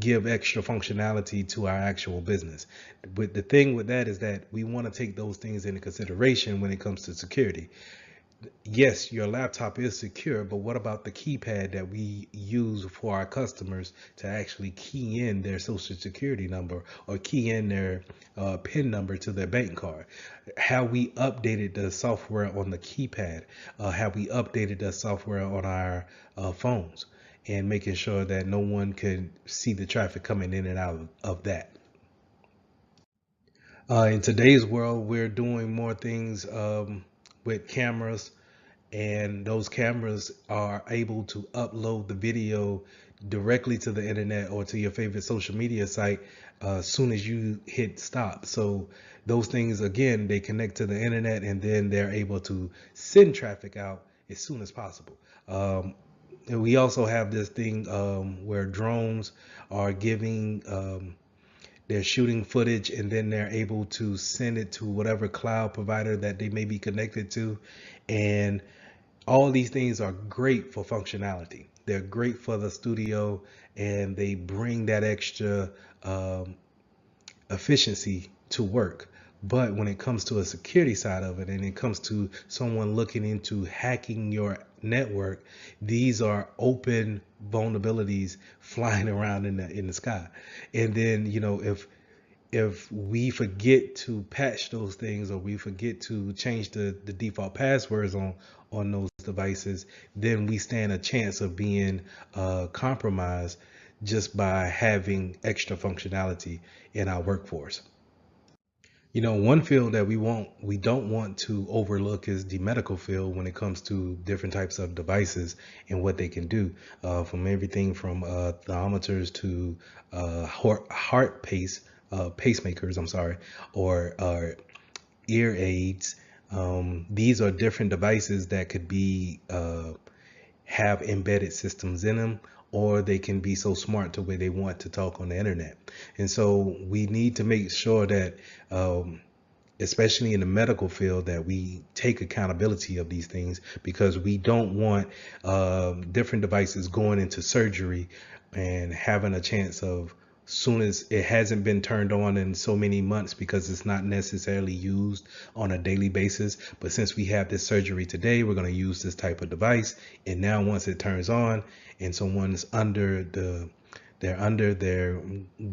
give extra functionality to our actual business. But the thing with that is that we want to take those things into consideration when it comes to security. Yes, your laptop is secure, but what about the keypad that we use for our customers to actually key in their social security number or key in their PIN number to their bank card? Have we updated the software on the keypad? Have we updated the software on our phones? And making sure that no one could see the traffic coming in and out of that. In today's world, we're doing more things with cameras, and those cameras are able to upload the video directly to the internet or to your favorite social media site as soon as you hit stop. So those things, again, they connect to the internet, and then they're able to send traffic out as soon as possible. And we also have this thing where drones are giving they're shooting footage, and then they're able to send it to whatever cloud provider that they may be connected to. And all these things are great for functionality. They're great for the studio, and they bring that extra efficiency to work. But when it comes to a security side of it, and it comes to someone looking into hacking your network, these are open vulnerabilities flying around in the sky. And then, if we forget to patch those things, or we forget to change the default passwords on those devices, then we stand a chance of being compromised just by having extra functionality in our workforce. One field that we don't want to overlook is the medical field when it comes to different types of devices and what they can do, from everything from thermometers to heart pacemakers, I'm sorry, or ear aids. These are different devices that could be have embedded systems in them, or they can be so smart to where they want to talk on the internet. And so we need to make sure that, especially in the medical field, that we take accountability of these things, because we don't want different devices going into surgery and having a chance of, soon as it hasn't been turned on in so many months because it's not necessarily used on a daily basis, but since we have this surgery today, we're going to use this type of device. And now once it turns on and someone's they're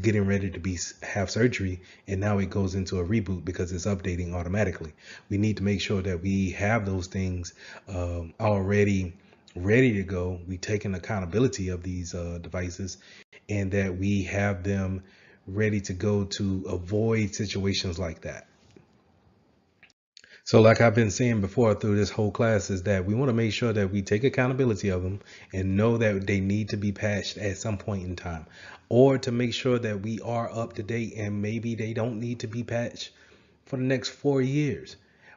getting ready to have surgery, and now it goes into a reboot because it's updating automatically. We need to make sure that we have those things already ready to go. We take an accountability of these devices, and that we have them ready to go to avoid situations like that. So like I've been saying before through this whole class, is that we want to make sure that we take accountability of them and know that they need to be patched at some point in time, or to make sure that we are up to date, and maybe they don't need to be patched for the next 4 years.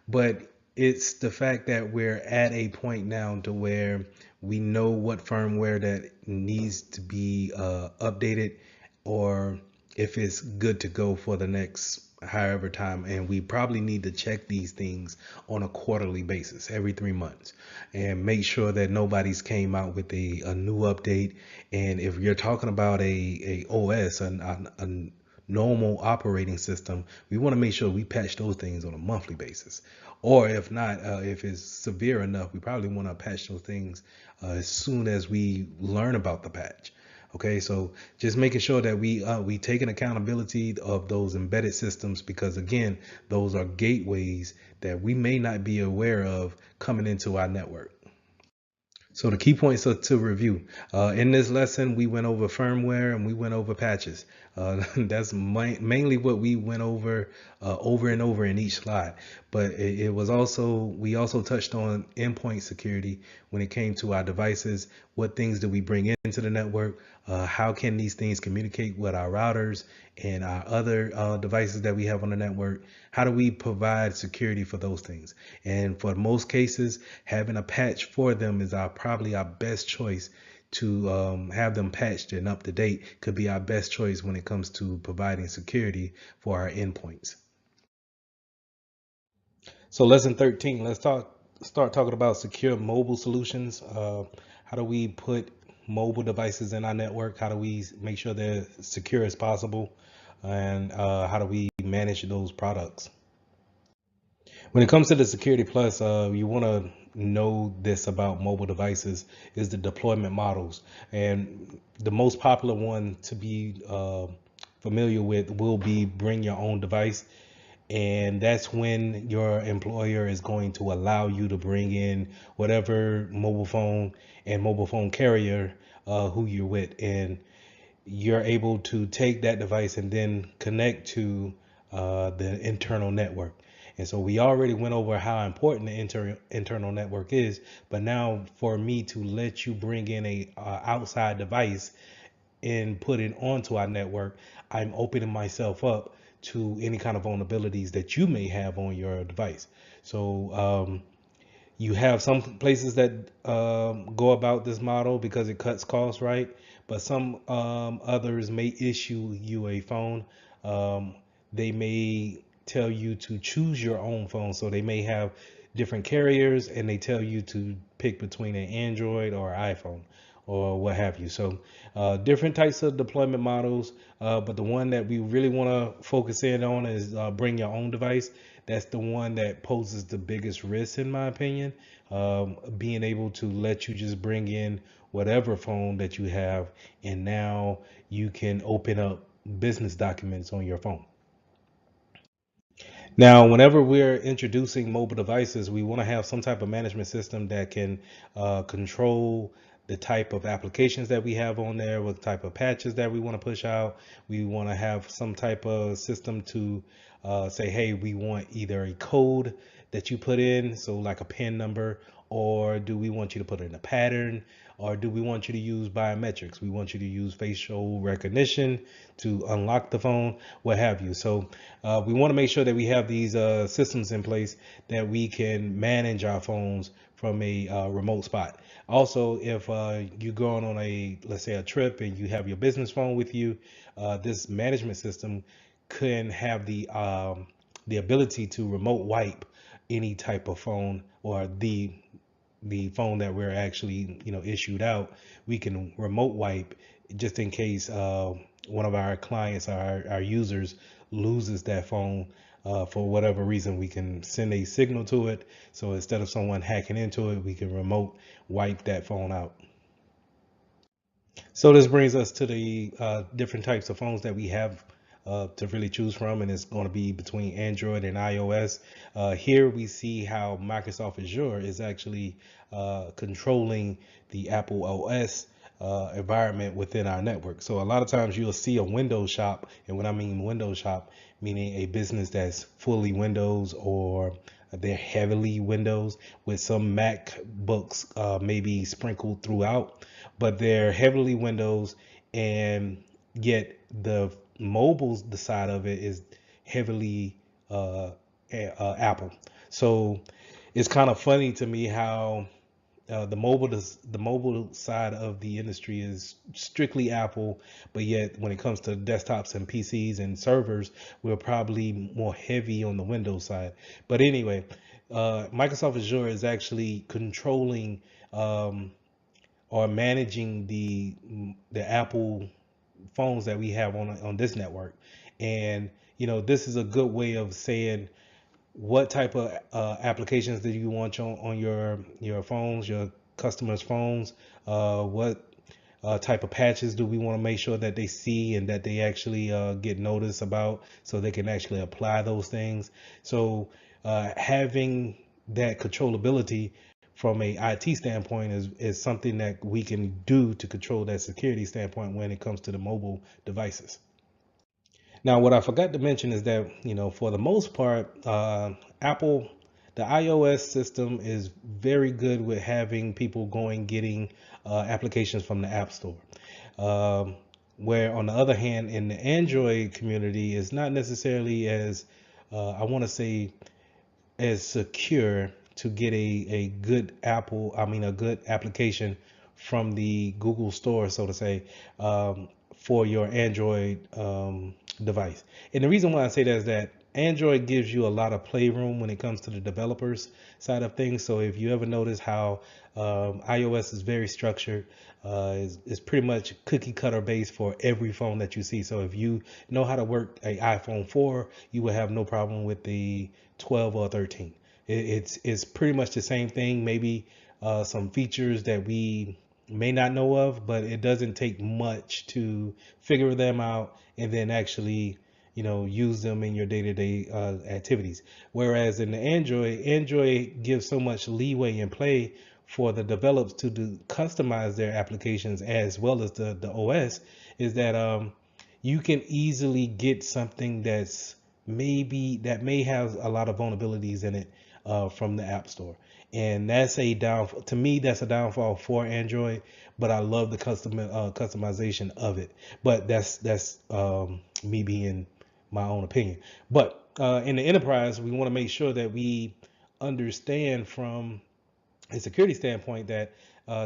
But it's the fact that we're at a point now to where we know what firmware that needs to be updated, or if it's good to go for the next however time. And we probably need to check these things on a quarterly basis, every 3 months, and make sure that nobody's came out with a new update. And if you're talking about a OS, a normal operating system, we want to make sure we patch those things on a monthly basis. Or if not, if it's severe enough, we probably want to patch those things as soon as we learn about the patch. Okay, so just making sure that we take an accountability of those embedded systems, because again, those are gateways that we may not be aware of coming into our network. So the key points are to review. In this lesson, we went over firmware and we went over patches. That's mainly what we went over and over in each slide. But it was also, we also touched on endpoint security when it came to our devices. What things do we bring into the network? How can these things communicate with our routers and our other devices that we have on the network? How do we provide security for those things? And for most cases, having a patch for them is probably our best choice to have them patched and up to date. Could be our best choice when it comes to providing security for our endpoints. So lesson 13, start talking about secure mobile solutions. How do we put mobile devices in our network? How do we make sure they're secure as possible? And how do we manage those products? When it comes to the Security Plus, you want to know this about mobile devices is the deployment models. And the most popular one to be familiar with will be bring your own device. And that's when your employer is going to allow you to bring in whatever mobile phone and mobile phone carrier who you're with. And you're able to take that device and then connect to the internal network. And so we already went over how important the internal network is, but now for me to let you bring in a outside device and put it onto our network, I'm opening myself up to any kind of vulnerabilities that you may have on your device. So you have some places that go about this model because it cuts costs, right? But some others may issue you a phone. They may tell you to choose your own phone. So they may have different carriers and they tell you to pick between an Android or iPhone or what have you. So different types of deployment models, but the one that we really want to focus in on is bring your own device. That's the one that poses the biggest risk, in my opinion. Being able to let you just bring in whatever phone that you have, and now you can open up business documents on your phone. Now, whenever we're introducing mobile devices, we want to have some type of management system that can control the type of applications that we have on there, what type of patches that we want to push out. We want to have some type of system to say, hey, we want either a code that you put in, so like a PIN number, or do we want you to put in a pattern, or do we want you to use biometrics? We want you to use facial recognition to unlock the phone, what have you. So we want to make sure that we have these systems in place that we can manage our phones from a remote spot. Also, if you're going on let's say a trip and you have your business phone with you, this management system can have the ability to remote wipe any type of phone, or the phone that we're actually issued out. We can remote wipe just in case one of our clients, our users, loses that phone for whatever reason. We can send a signal to it, so instead of someone hacking into it, we can remote wipe that phone out. So this brings us to the different types of phones that we have to really choose from, and it's going to be between Android and iOS. Here we see how Microsoft Azure is actually controlling the Apple OS environment within our network. So a lot of times you'll see a Windows shop, and when I mean Windows shop, meaning a business that's fully Windows, or they're heavily Windows with some MacBooks maybe sprinkled throughout, but they're heavily Windows, and yet the side of it is heavily Apple. So it's kind of funny to me how the mobile side of the industry is strictly Apple, but yet when it comes to desktops and PCs and servers, we're probably more heavy on the Windows side. But anyway, Microsoft Azure is actually controlling or managing the Apple phones that we have on this network. And this is a good way of saying what type of applications do you want on your phones, your customers' phones, what type of patches do we want to make sure that they see and that they actually get notice about, so they can actually apply those things. So having that controllability from a IT standpoint is something that we can do to control that security standpoint when it comes to the mobile devices. Now, what I forgot to mention is that, for the most part, Apple, the iOS system is very good with having people going getting applications from the App Store. Um, where, on the other hand, in the Android community, is not necessarily as, I want to say, as secure to get a good a good application from the Google Store, so to say, for your Android device. And the reason why I say that is that Android gives you a lot of playroom when it comes to the developers side of things. So if you ever notice how iOS is very structured, is pretty much cookie cutter based for every phone that you see. So if you know how to work a iPhone 4, you will have no problem with the 12 or 13. It's pretty much the same thing. Maybe some features that we may not know of, but it doesn't take much to figure them out and then actually, use them in your day-to-day activities. Whereas in the Android gives so much leeway and play for the developers to customize their applications as well as the OS, is that you can easily get something that may have a lot of vulnerabilities in it from the App Store. And that's to me, that's a downfall for Android, but I love the customization of it. But that's me being my own opinion. But in the enterprise, we want to make sure that we understand from a security standpoint that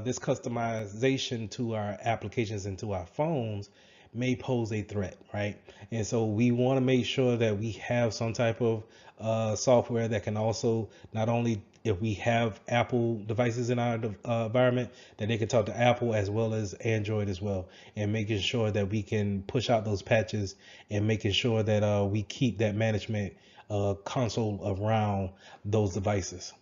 this customization to our applications and to our phones may pose a threat, right? And so we want to make sure that we have some type of software that can also, not only if we have Apple devices in our environment, that they can talk to Apple as well as Android as well, and making sure that we can push out those patches and making sure that we keep that management console around those devices.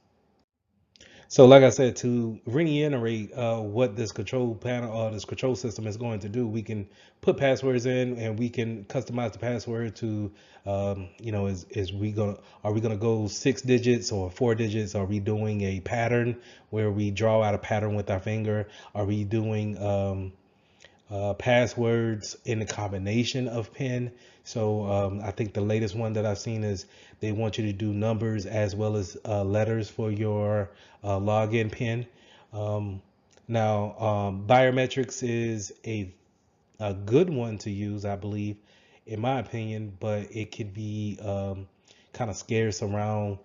So, like I said, to reiterate what this control panel or this control system is going to do, we can put passwords in and we can customize the password to, are we gonna go 6 digits or 4 digits? Are we doing a pattern where we draw out a pattern with our finger? Are we doing passwords in a combination of PIN? So I think the latest one that I've seen is they want you to do numbers as well as letters for your login PIN. Now, biometrics is a good one to use, I believe, in my opinion, but it could be kind of scarce around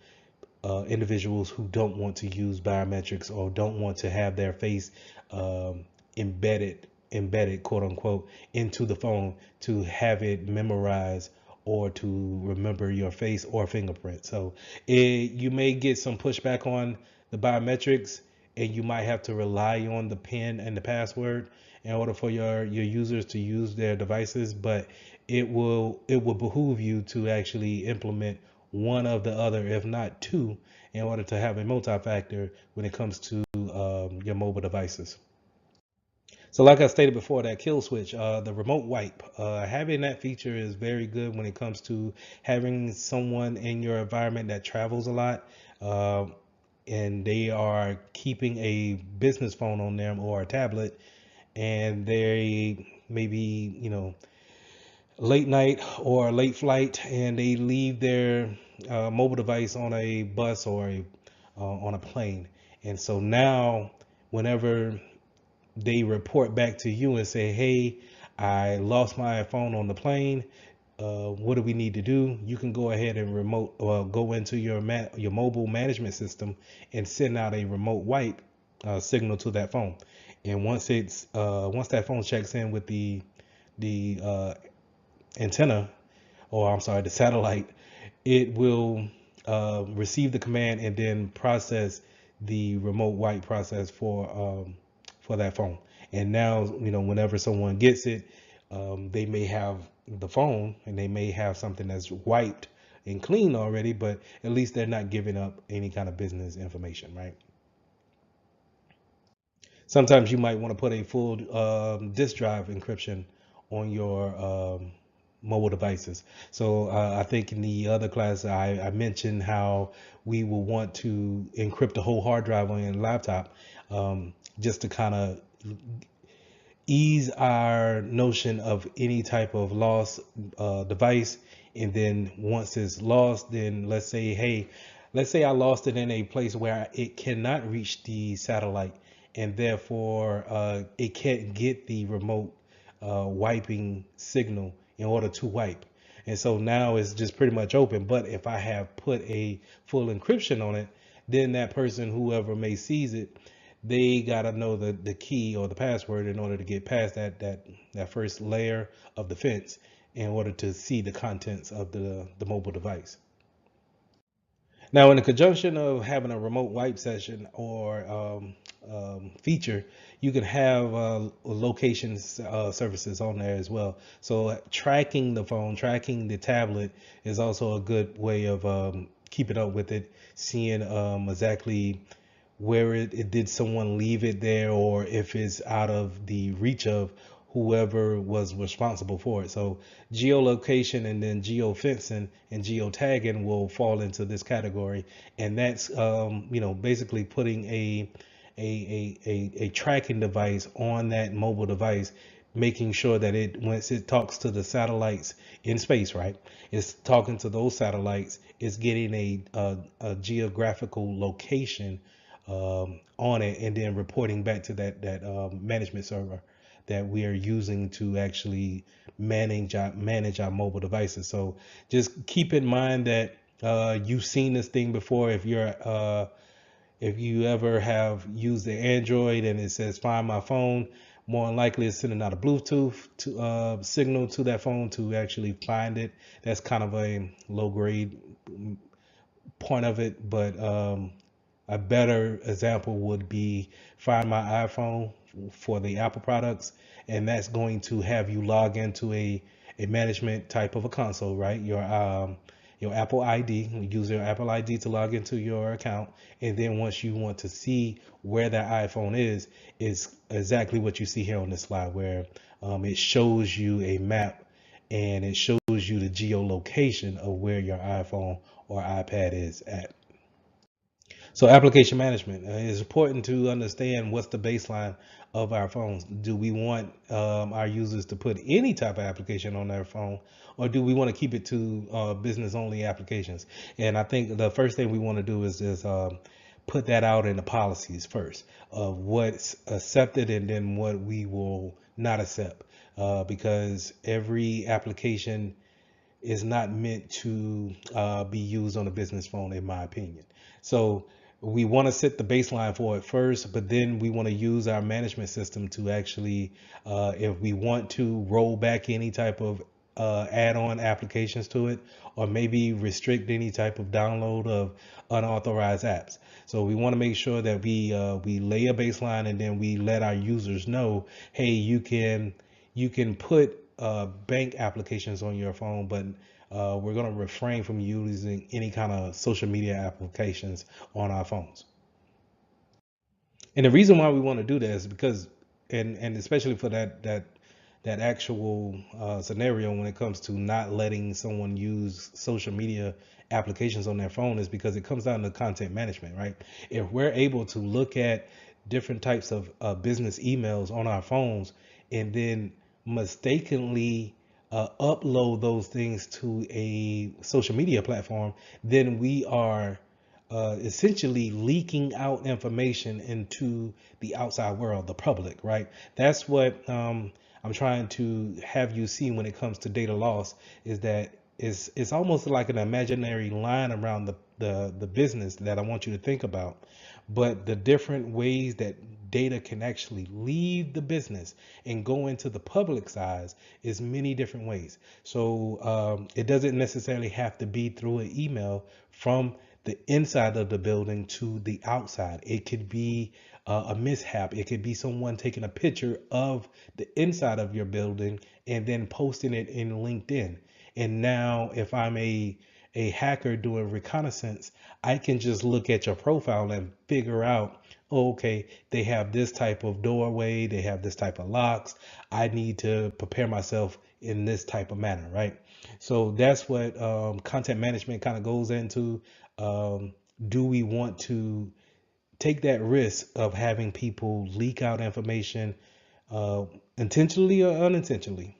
individuals who don't want to use biometrics or don't want to have their face um, embedded, quote unquote, into the phone to have it memorized or to remember your face or fingerprint. So you may get some pushback on the biometrics, and you might have to rely on the PIN and the password in order for your users to use their devices. But it will behoove you to actually implement one of the other, if not two, in order to have a multi-factor when it comes to your mobile devices. So like I stated before, that kill switch, the remote wipe, having that feature is very good when it comes to having someone in your environment that travels a lot, uh, and they are keeping a business phone on them or a tablet, and they maybe, late night or late flight, and they leave their mobile device on a bus or on a plane. And so now, whenever they report back to you and say, hey, I lost my phone on the plane. What do we need to do? You can go ahead and go into your mobile management system and send out a remote wipe signal to that phone. And once that phone checks in with the antenna, or I'm sorry, the satellite, it will receive the command and then process the remote wipe process for that phone. And now, whenever someone gets it, they may have the phone and they may have something that's wiped and clean already, but at least they're not giving up any kind of business information, right? Sometimes you might want to put a full disk drive encryption on your mobile devices. So I think in the other class I mentioned how we will want to encrypt the whole hard drive on your laptop, just to kind of ease our notion of any type of lost device. And then once it's lost, then let's say I lost it in a place where it cannot reach the satellite, and therefore it can't get the remote wiping signal in order to wipe. And so now it's just pretty much open. But if I have put a full encryption on it, then that person, whoever may seize it, they got to know the key or the password in order to get past that first layer of defense in order to see the contents of the mobile device. Now, in the conjunction of having a remote wipe session or feature, you can have location services on there as well. So tracking the phone, tracking the tablet is also a good way of keeping up with it, seeing exactly where it did someone leave it there, or if it's out of the reach of whoever was responsible for it. So geolocation and then geofencing and geotagging will fall into this category, and that's basically putting a tracking device on that mobile device, making sure that it, once it talks to the satellites in space, right, it's talking to those satellites, it's getting a geographical location on it, and then reporting back to that management server that we are using to actually manage our mobile devices. So just keep in mind that you've seen this thing before. If you ever have used the Android and it says find my phone, more than likely it's sending out a Bluetooth signal to that phone to actually find it. That's kind of a low grade point of it, but a better example would be Find My iPhone for the Apple products, and that's going to have you log into a management type of a console, right? Your Apple ID, you use your Apple ID to log into your account, and then once you want to see where that iPhone is exactly what you see here on this slide, where it shows you a map and it shows you the geolocation of where your iPhone or iPad is at. So application management, it's important to understand what's the baseline of our phones. Do we want our users to put any type of application on their phone, or do we want to keep it to business only applications? And I think the first thing we want to do is just put that out in the policies first of what's accepted and then what we will not accept, because every application is not meant to be used on a business phone, in my opinion. So we want to set the baseline for it first, but then we want to use our management system to actually, if we want to roll back any type of add-on applications to it, or maybe restrict any type of download of unauthorized apps. So we want to make sure that we lay a baseline, and then we let our users know, hey, you can put bank applications on your phone, but we're going to refrain from using any kind of social media applications on our phones. And the reason why we want to do that is because, and especially for that actual scenario when it comes to not letting someone use social media applications on their phone, is because it comes down to content management, right? If we're able to look at different types of business emails on our phones and then mistakenly upload those things to a social media platform, then we are essentially leaking out information into the outside world, the public, right? That's what I'm trying to have you see when it comes to data loss, is that it's almost like an imaginary line around the business that I want you to think about. But the different ways that data can actually leave the business and go into the public size is many different ways. So it doesn't necessarily have to be through an email from the inside of the building to the outside. It could be a mishap. It could be someone taking a picture of the inside of your building and then posting it in LinkedIn. And now if I'm a hacker doing reconnaissance, I can just look at your profile and figure out, oh, okay, they have this type of doorway, they have this type of locks. I need to prepare myself in this type of manner, right? So that's what content management kind of goes into. Um, do we want to take that risk of having people leak out information uh, intentionally or unintentionally?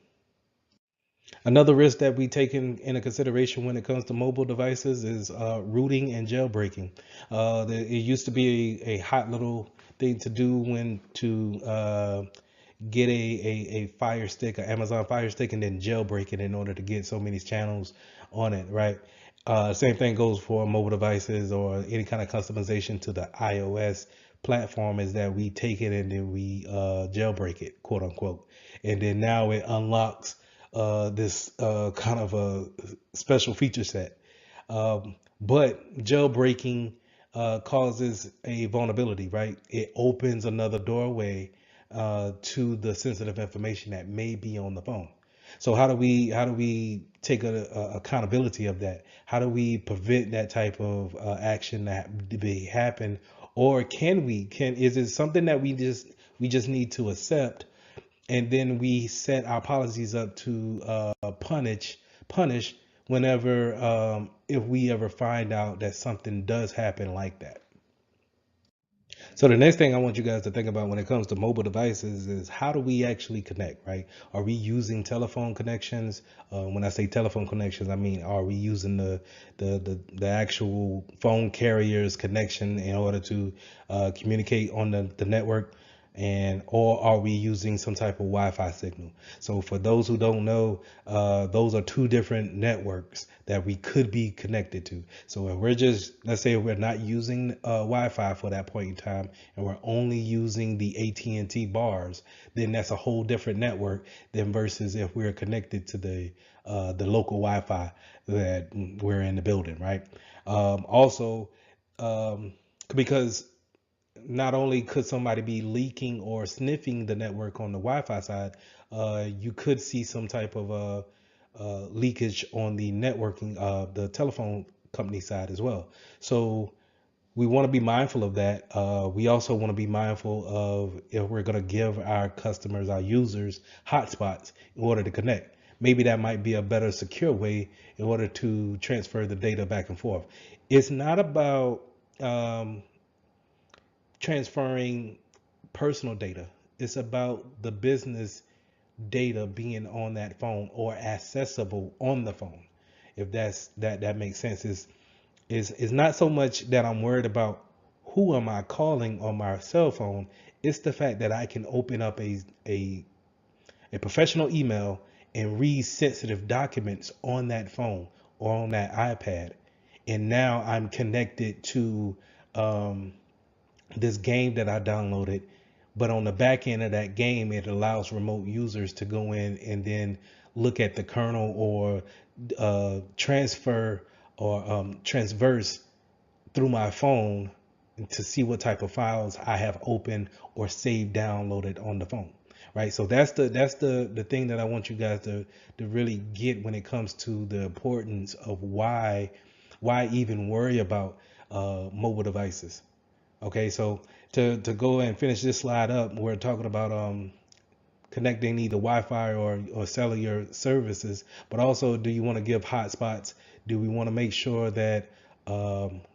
Another risk that we take into consideration when it comes to mobile devices is rooting and jailbreaking. It used to be a hot little thing to do when to get a Fire Stick, an Amazon Fire Stick, and then jailbreak it in order to get so many channels on it, right? Same thing goes for mobile devices or any kind of customization to the iOS platform, is that we take it and then we jailbreak it, quote unquote. And then now it unlocks this kind of a special feature set. But jailbreaking causes a vulnerability, right? It opens another doorway to the sensitive information that may be on the phone. So how do we take a accountability of that? How do we prevent that type of action that to be happen? Or can is it something that we just need to accept, and then we set our policies up to punish whenever if we ever find out that something does happen like that. So the next thing I want you guys to think about when it comes to mobile devices is, how do we actually connect, right? Are we using telephone connections? When I say telephone connections, I mean, are we using the actual phone carrier's connection in order to communicate on the network? And or are we using some type of Wi-Fi signal? So for those who don't know, those are two different networks that we could be connected to. So if we're just, let's say we're not using Wi-Fi for that point in time, and we're only using the AT&T bars, then that's a whole different network than versus if we're connected to the local Wi-Fi that we're in the building, right? Also, um, because not only could somebody be leaking or sniffing the network on the Wi-Fi side, you could see some type of leakage on the networking, the telephone company side as well. So we want to be mindful of that. We also want to be mindful of, if we're going to give our customers, our users, hotspots in order to connect. Maybe that might be a better secure way in order to transfer the data back and forth. It's not about um, transferring personal data. It's about the business data being on that phone or accessible on the phone. If that makes sense. Is not so much that I'm worried about who am I calling on my cell phone. It's the fact that I can open up a professional email and read sensitive documents on that phone or on that iPad. And now I'm connected to um, this game that I downloaded, but on the back end of that game, it allows remote users to go in and then look at the kernel or transfer or transverse through my phone to see what type of files I have open or saved downloaded on the phone. Right. So that's the thing that I want you guys to really get when it comes to the importance of why even worry about mobile devices. Okay, so to go and finish this slide up, we're talking about connecting either Wi-Fi or cellular services, but also, do you want to give hotspots? Do we want to make sure that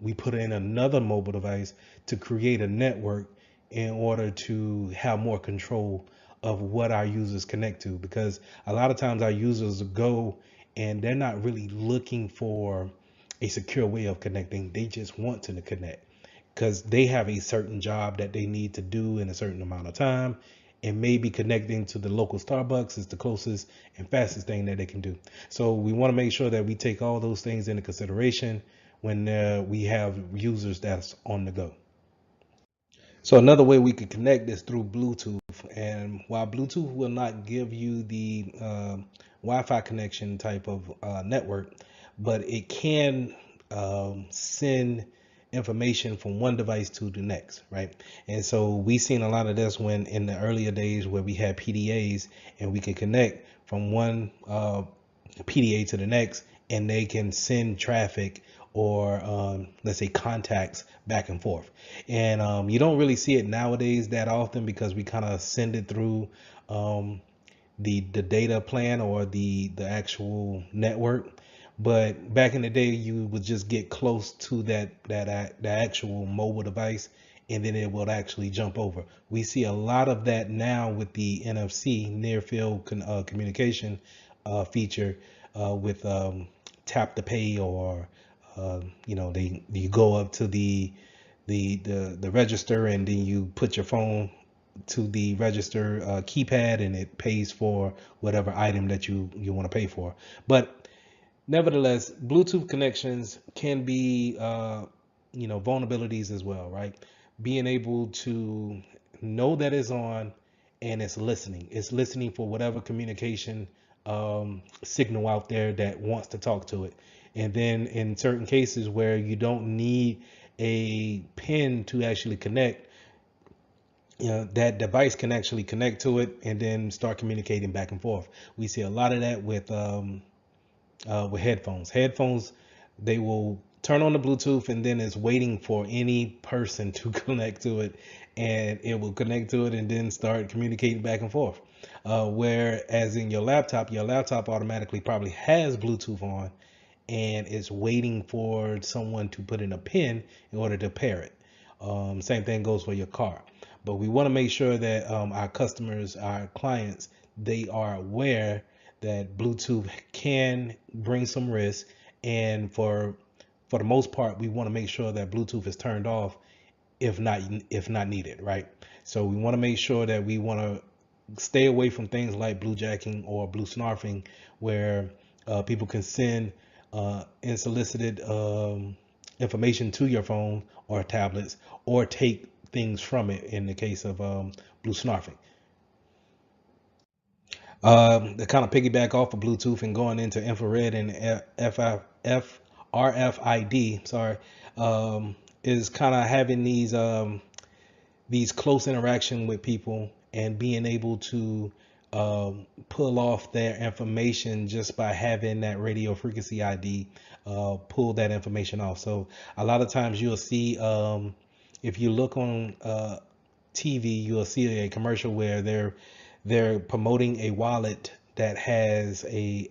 we put in another mobile device to create a network in order to have more control of what our users connect to? Because a lot of times our users go and they're not really looking for a secure way of connecting. They just want to connect because they have a certain job that they need to do in a certain amount of time, and maybe connecting to the local Starbucks is the closest and fastest thing that they can do. So we want to make sure that we take all those things into consideration when we have users that's on the go. So another way we could connect is through Bluetooth. And while Bluetooth will not give you the Wi-Fi connection type of network, but it can send information from one device to the next, right? And so we seen a lot of this when in the earlier days where we had PDAs and we could connect from one PDA to the next, and they can send traffic or let's say contacts back and forth. And you don't really see it nowadays that often because we kind of send it through um, the data plan or the actual network. But back in the day, you would just get close to the actual mobile device, and then it will actually jump over. We see a lot of that now with the NFC near field communication feature with tap to pay, or they you go up to the register, and then you put your phone to the register keypad, and it pays for whatever item that you want to pay for. But nevertheless, Bluetooth connections can be vulnerabilities as well, right? Being able to know that it's on, and it's listening for whatever communication signal out there that wants to talk to it. And then in certain cases where you don't need a pin to actually connect, that device can actually connect to it and then start communicating back and forth. We see a lot of that with headphones. Headphones, they will turn on the Bluetooth, and then it's waiting for any person to connect to it, and it will connect to it and then start communicating back and forth. Whereas in your laptop automatically probably has Bluetooth on, and it's waiting for someone to put in a pin in order to pair it. Same thing goes for your car. But we want to make sure that our customers, our clients, they are aware that Bluetooth can bring some risk, and for the most part, we want to make sure that Bluetooth is turned off if not needed, right? So we want to make sure that we want to stay away from things like bluejacking or blue snarfing, where people can send unsolicited information to your phone or tablets, or take things from it in the case of blue snarfing. To kind of piggyback off of Bluetooth and going into infrared and RFID, sorry, is kind of having these close interaction with people and being able to pull off their information just by having that radio frequency ID, pull that information off. So a lot of times you'll see, if you look on TV, you'll see a commercial where they're promoting a wallet that has a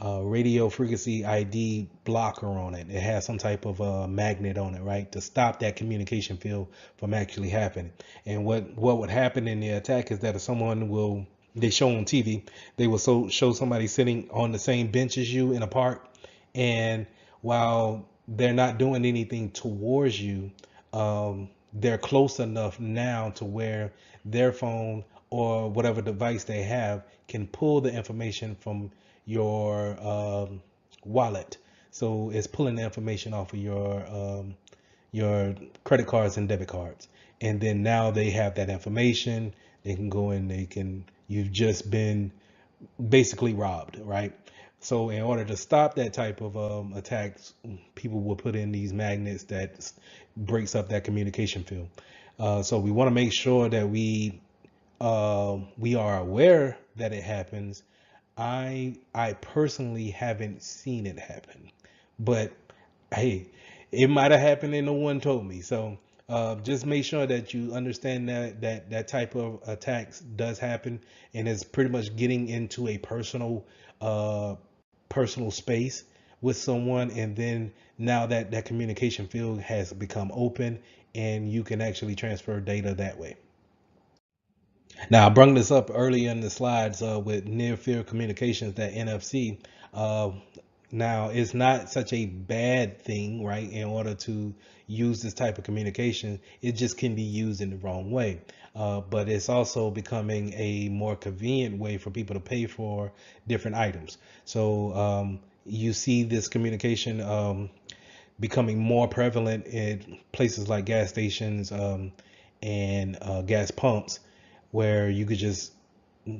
radio frequency ID blocker on it. It has some type of magnet on it, right, to stop that communication field from actually happening. And what would happen in the attack is that if someone will, they show on TV, they will show somebody sitting on the same bench as you in a park, and while they're not doing anything towards you, they're close enough now to where their phone or whatever device they have can pull the information from your wallet. So it's pulling the information off of your credit cards and debit cards, and then now they have that information. They can go in. You've just been basically robbed, right? So in order to stop that type of attacks, people will put in these magnets that breaks up that communication field. So we want to make sure that we are aware that it happens. I personally haven't seen it happen, but hey, it might have happened and no one told me. So just make sure that you understand that type of attacks does happen, and it's pretty much getting into a uh, personal space with someone, and then now that communication field has become open, and you can actually transfer data that way. Now, I brought this up earlier in the slides with near field communications, that NFC. Uh, Now, it's not such a bad thing, right? In order to use this type of communication, it just can be used in the wrong way. But it's also becoming a more convenient way for people to pay for different items. So you see this communication becoming more prevalent in places like gas stations and gas pumps, where you could just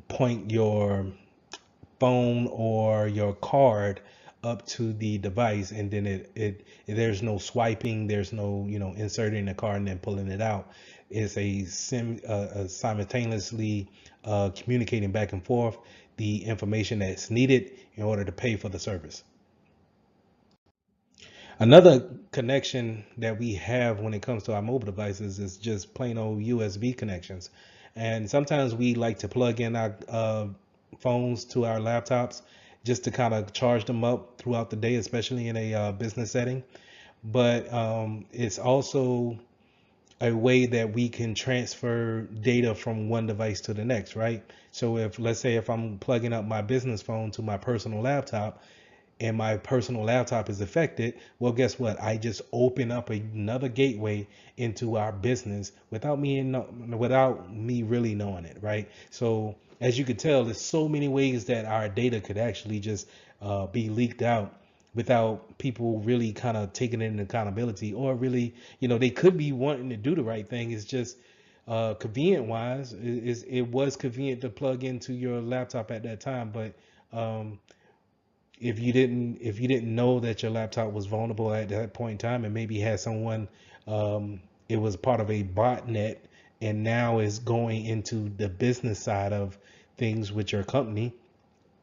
point your phone or your card up to the device, and then there's no swiping, there's no inserting the card and then pulling it out. It's simultaneously communicating back and forth the information that's needed in order to pay for the service. Another connection that we have when it comes to our mobile devices is just plain old USB connections. And sometimes we like to plug in our phones to our laptops just to kind of charge them up throughout the day, especially in a business setting. But it's also a way that we can transfer data from one device to the next, right? So if, let's say, if I'm plugging up my business phone to my personal laptop, and my personal laptop is affected, well, guess what? I just open up another gateway into our business without me really knowing it, right? So as you could tell, there's so many ways that our data could actually just be leaked out without people really kind of taking it into accountability, or really, they could be wanting to do the right thing. It's just convenient wise, it was convenient to plug into your laptop at that time, but um, if you didn't know that your laptop was vulnerable at that point in time, and maybe had someone, it was part of a botnet, and now is going into the business side of things with your company,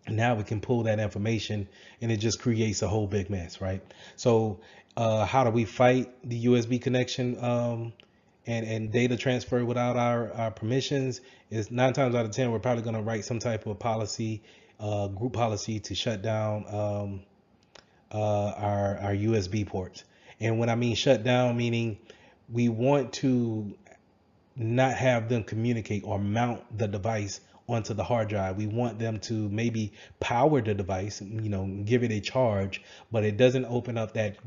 now we can pull that information, and it just creates a whole big mess, right? So how do we fight the USB connection, and data transfer without our permissions? Is 9 times out of 10 we're probably going to write some type of policy, group policy, to shut down our USB ports. And when I mean shut down, meaning we want to not have them communicate or mount the device onto the hard drive. We want them to maybe power the device, give it a charge, but it doesn't open up that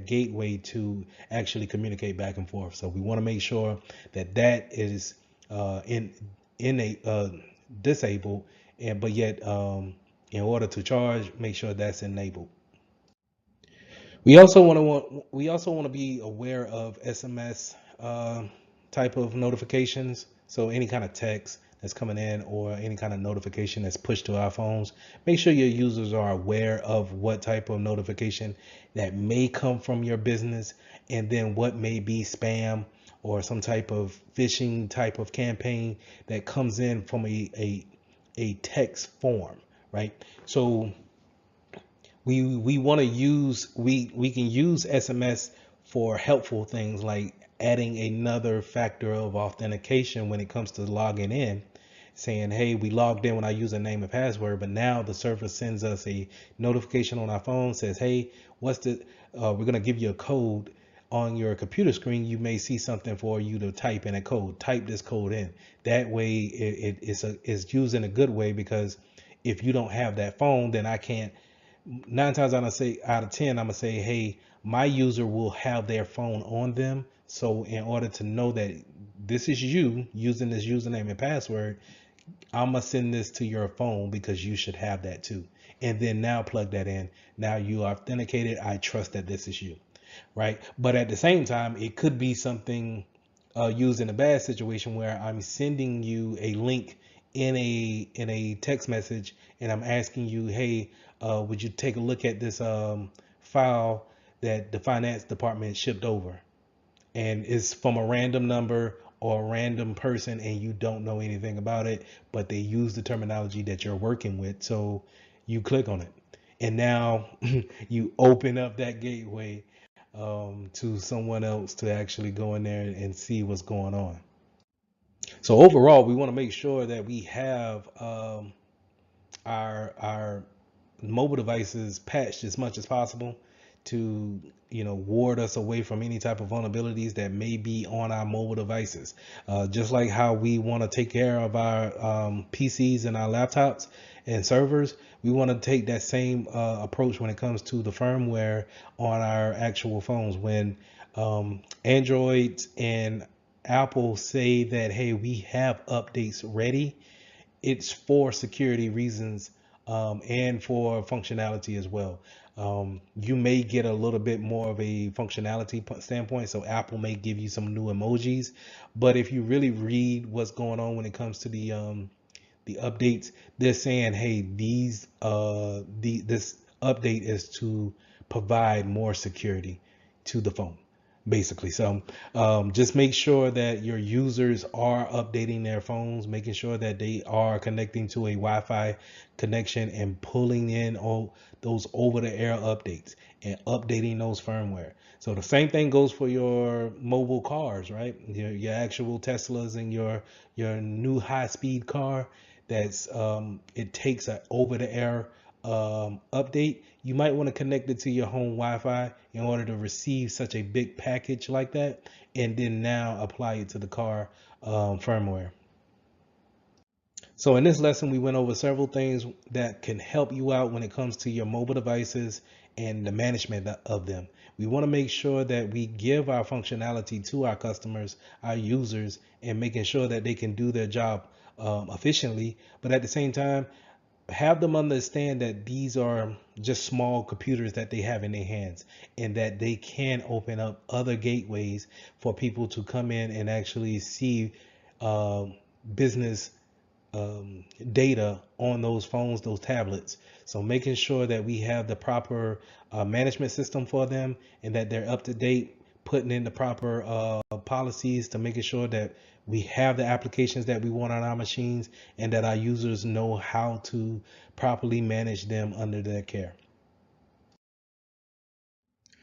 gateway to actually communicate back and forth. So we want to make sure that is in a disabled, and but yet, in order to charge, make sure that's enabled. We also want to be aware of SMS type of notifications. So any kind of text that's coming in, or any kind of notification that's pushed to our phones, make sure your users are aware of what type of notification that may come from your business, and then what may be spam or some type of phishing type of campaign that comes in from a text form, right? So we want to use we can use SMS for helpful things, like adding another factor of authentication when it comes to logging in, saying, hey, we logged in when I use a name and password, but now the server sends us a notification on our phone, says, hey, we're going to give you a code on your computer screen. You may see something for you to type in a code. Type this code in. That way it's used in a good way, because if you don't have that phone, then I can't, 9 times out of 10, I'm gonna say, hey, my user will have their phone on them. So in order to know that this is you using this username and password, I'm gonna send this to your phone, because you should have that too. And then now plug that in. Now you are authenticated. I trust that this is you, right? But at the same time, it could be something used in a bad situation, where I'm sending you a link in a text message, and I'm asking you, hey, would you take a look at this file that the finance department shipped over, and it's from a random number or a random person, and you don't know anything about it, but they use the terminology that you're working with. So you click on it, and now you open up that gateway to someone else to actually go in there and see what's going on. So overall, we want to make sure that we have our mobile devices patched as much as possible to ward us away from any type of vulnerabilities that may be on our mobile devices. Just like how we want to take care of our PCs and our laptops and servers, we want to take that same approach when it comes to the firmware on our actual phones. When Android and Apple say that, hey, we have updates ready, it's for security reasons, and for functionality as well. You may get a little bit more of a functionality standpoint, so Apple may give you some new emojis. But if you really read what's going on when it comes to the updates, they're saying, hey, this update is to provide more security to the phone. basically. So just make sure that your users are updating their phones, making sure that they are connecting to a Wi-Fi connection and pulling in all those over-the-air updates and updating those firmware. So the same thing goes for your mobile cars, right? Your actual Teslas and your new high-speed car. That's it takes an over-the-air update. You might want to connect it to your home Wi-Fi in order to receive such a big package like that, and then now apply it to the car firmware. So in this lesson, we went over several things that can help you out when it comes to your mobile devices and the management of them. We want to make sure that we give our functionality to our customers, our users, and making sure that they can do their job efficiently. But at the same time, have them understand that these are just small computers that they have in their hands, and that they can open up other gateways for people to come in and actually see uh, business data on those phones, those tablets. So making sure that we have the proper management system for them, and that they're up to date, putting in the proper policies to making sure that we have the applications that we want on our machines, and that our users know how to properly manage them under their care.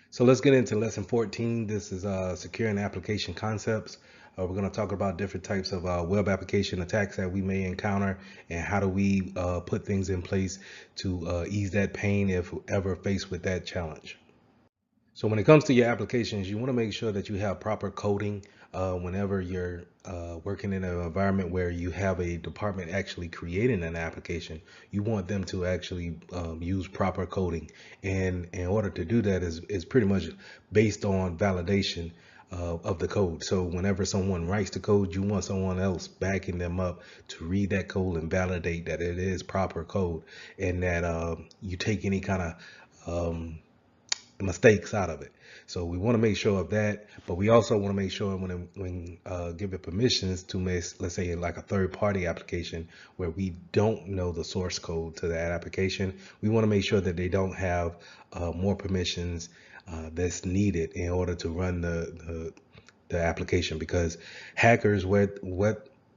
So let's get into lesson 14. This is securing application concepts. We're going to talk about different types of web application attacks that we may encounter, and how do we put things in place to ease that pain if ever faced with that challenge. So when it comes to your applications, you want to make sure that you have proper coding whenever you're working in an environment where you have a department actually creating an application. You want them to actually use proper coding. And in order to do that is pretty much based on validation of the code. So whenever someone writes the code, you want someone else backing them up to read that code and validate that it is proper code, and that you take any kind of mistakes out of it. So we want to make sure of that, but we also want to make sure when give it permissions to let's say like a third party application where we don't know the source code to that application, we want to make sure that they don't have more permissions that's needed in order to run the application, because hackers, what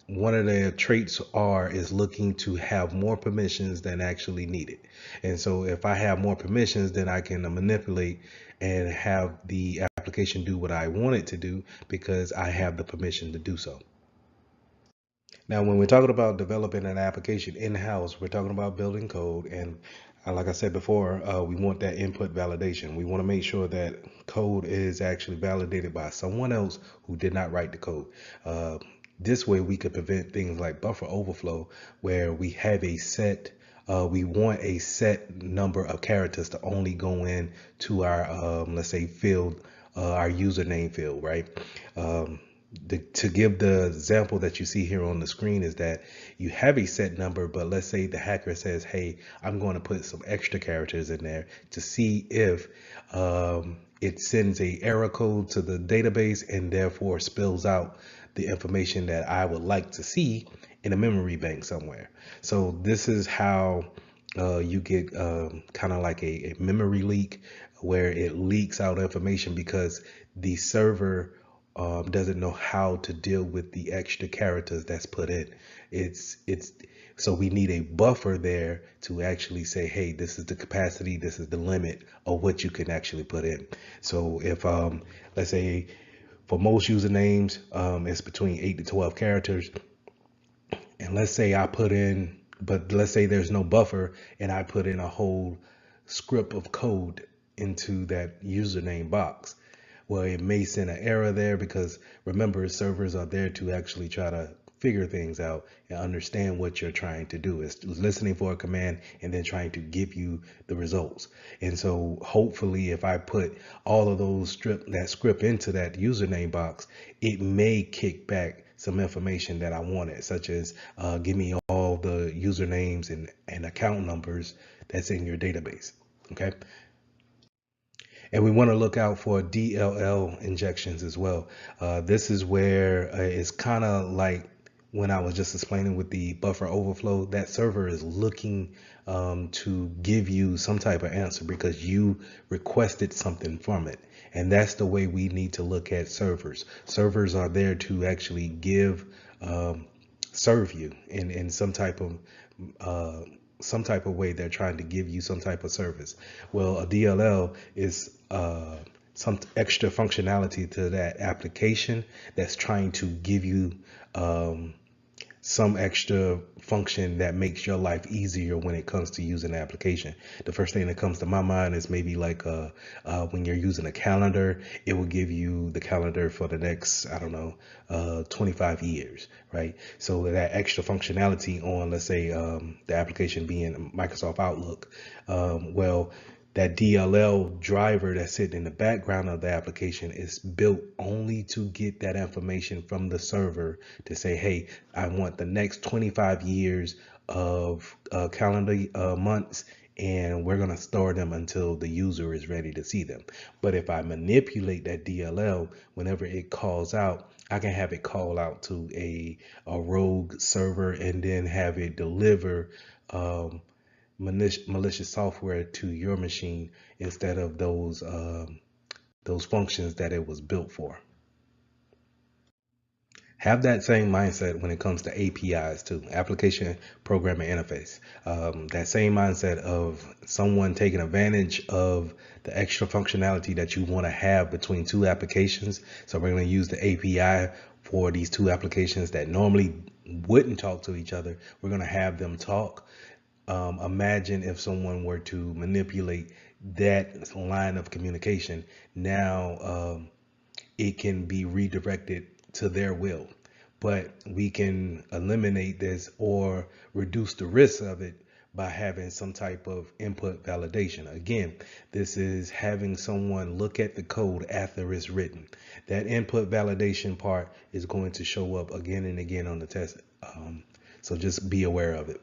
one of their traits are is looking to have more permissions than actually needed. And so if I have more permissions, then I can manipulate and have the application do what I want it to do because I have the permission to do so. Now, when we're talking about developing an application in-house, we're talking about building code. And like I said before, we want that input validation. We want to make sure that code is actually validated by someone else who did not write the code. This way we could prevent things like buffer overflow, where we have a set we want a set number of characters to only go in to our let's say field, our username field, right? To give the example that you see here on the screen is that you have a set number, but let's say the hacker says, hey, I'm going to put some extra characters in there to see if it sends a error code to the database and therefore spills out the information that I would like to see in a memory bank somewhere. So this is how you get kind of like a memory leak, where it leaks out information because the server doesn't know how to deal with the extra characters that's put in. It's so we need a buffer there to actually say, hey, this is the capacity, this is the limit of what you can actually put in. So if let's say for most usernames it's between 8 to 12 characters, and let's say I put in, but let's say there's no buffer and I put in a whole script of code into that username box. Well, it may send an error there because remember, servers are there to actually try to figure things out and understand what you're trying to do. It's listening for a command and then trying to give you the results. And so hopefully if I put all of that script into that username box, it may kick back some information that I wanted, such as give me all the usernames and account numbers that's in your database. Okay. And we want to look out for DLL injections as well. This is where it's kind of like when I was just explaining with the buffer overflow, that server is looking to give you some type of answer because you requested something from it. And that's the way we need to look at servers. Servers are there to actually serve you in uh, some type of way. They're trying to give you some type of service. Well, a DLL is some extra functionality to that application that's trying to give you um, some extra function that makes your life easier when it comes to using the application. The first thing that comes to my mind is maybe like when you're using a calendar, it will give you the calendar for the next, I don't know, 25 years, right? So that extra functionality on, let's say, the application being Microsoft Outlook, well, that DLL driver that's sitting in the background of the application is built only to get that information from the server to say, hey, I want the next 25 years of calendar months, and we're going to store them until the user is ready to see them. But if I manipulate that DLL, whenever it calls out, I can have it call out to a rogue server and then have it deliver malicious software to your machine instead of those functions that it was built for. Have that same mindset when it comes to APIs too, application programming interface. That same mindset of someone taking advantage of the extra functionality that you want to have between two applications. So we're going to use the API for these two applications that normally wouldn't talk to each other. We're going to have them talk. Imagine if someone were to manipulate that line of communication. Now it can be redirected to their will. But we can eliminate this or reduce the risk of it by having some type of input validation. Again, this is having someone look at the code after it's written. That input validation part is going to show up again and again on the test. So just be aware of it.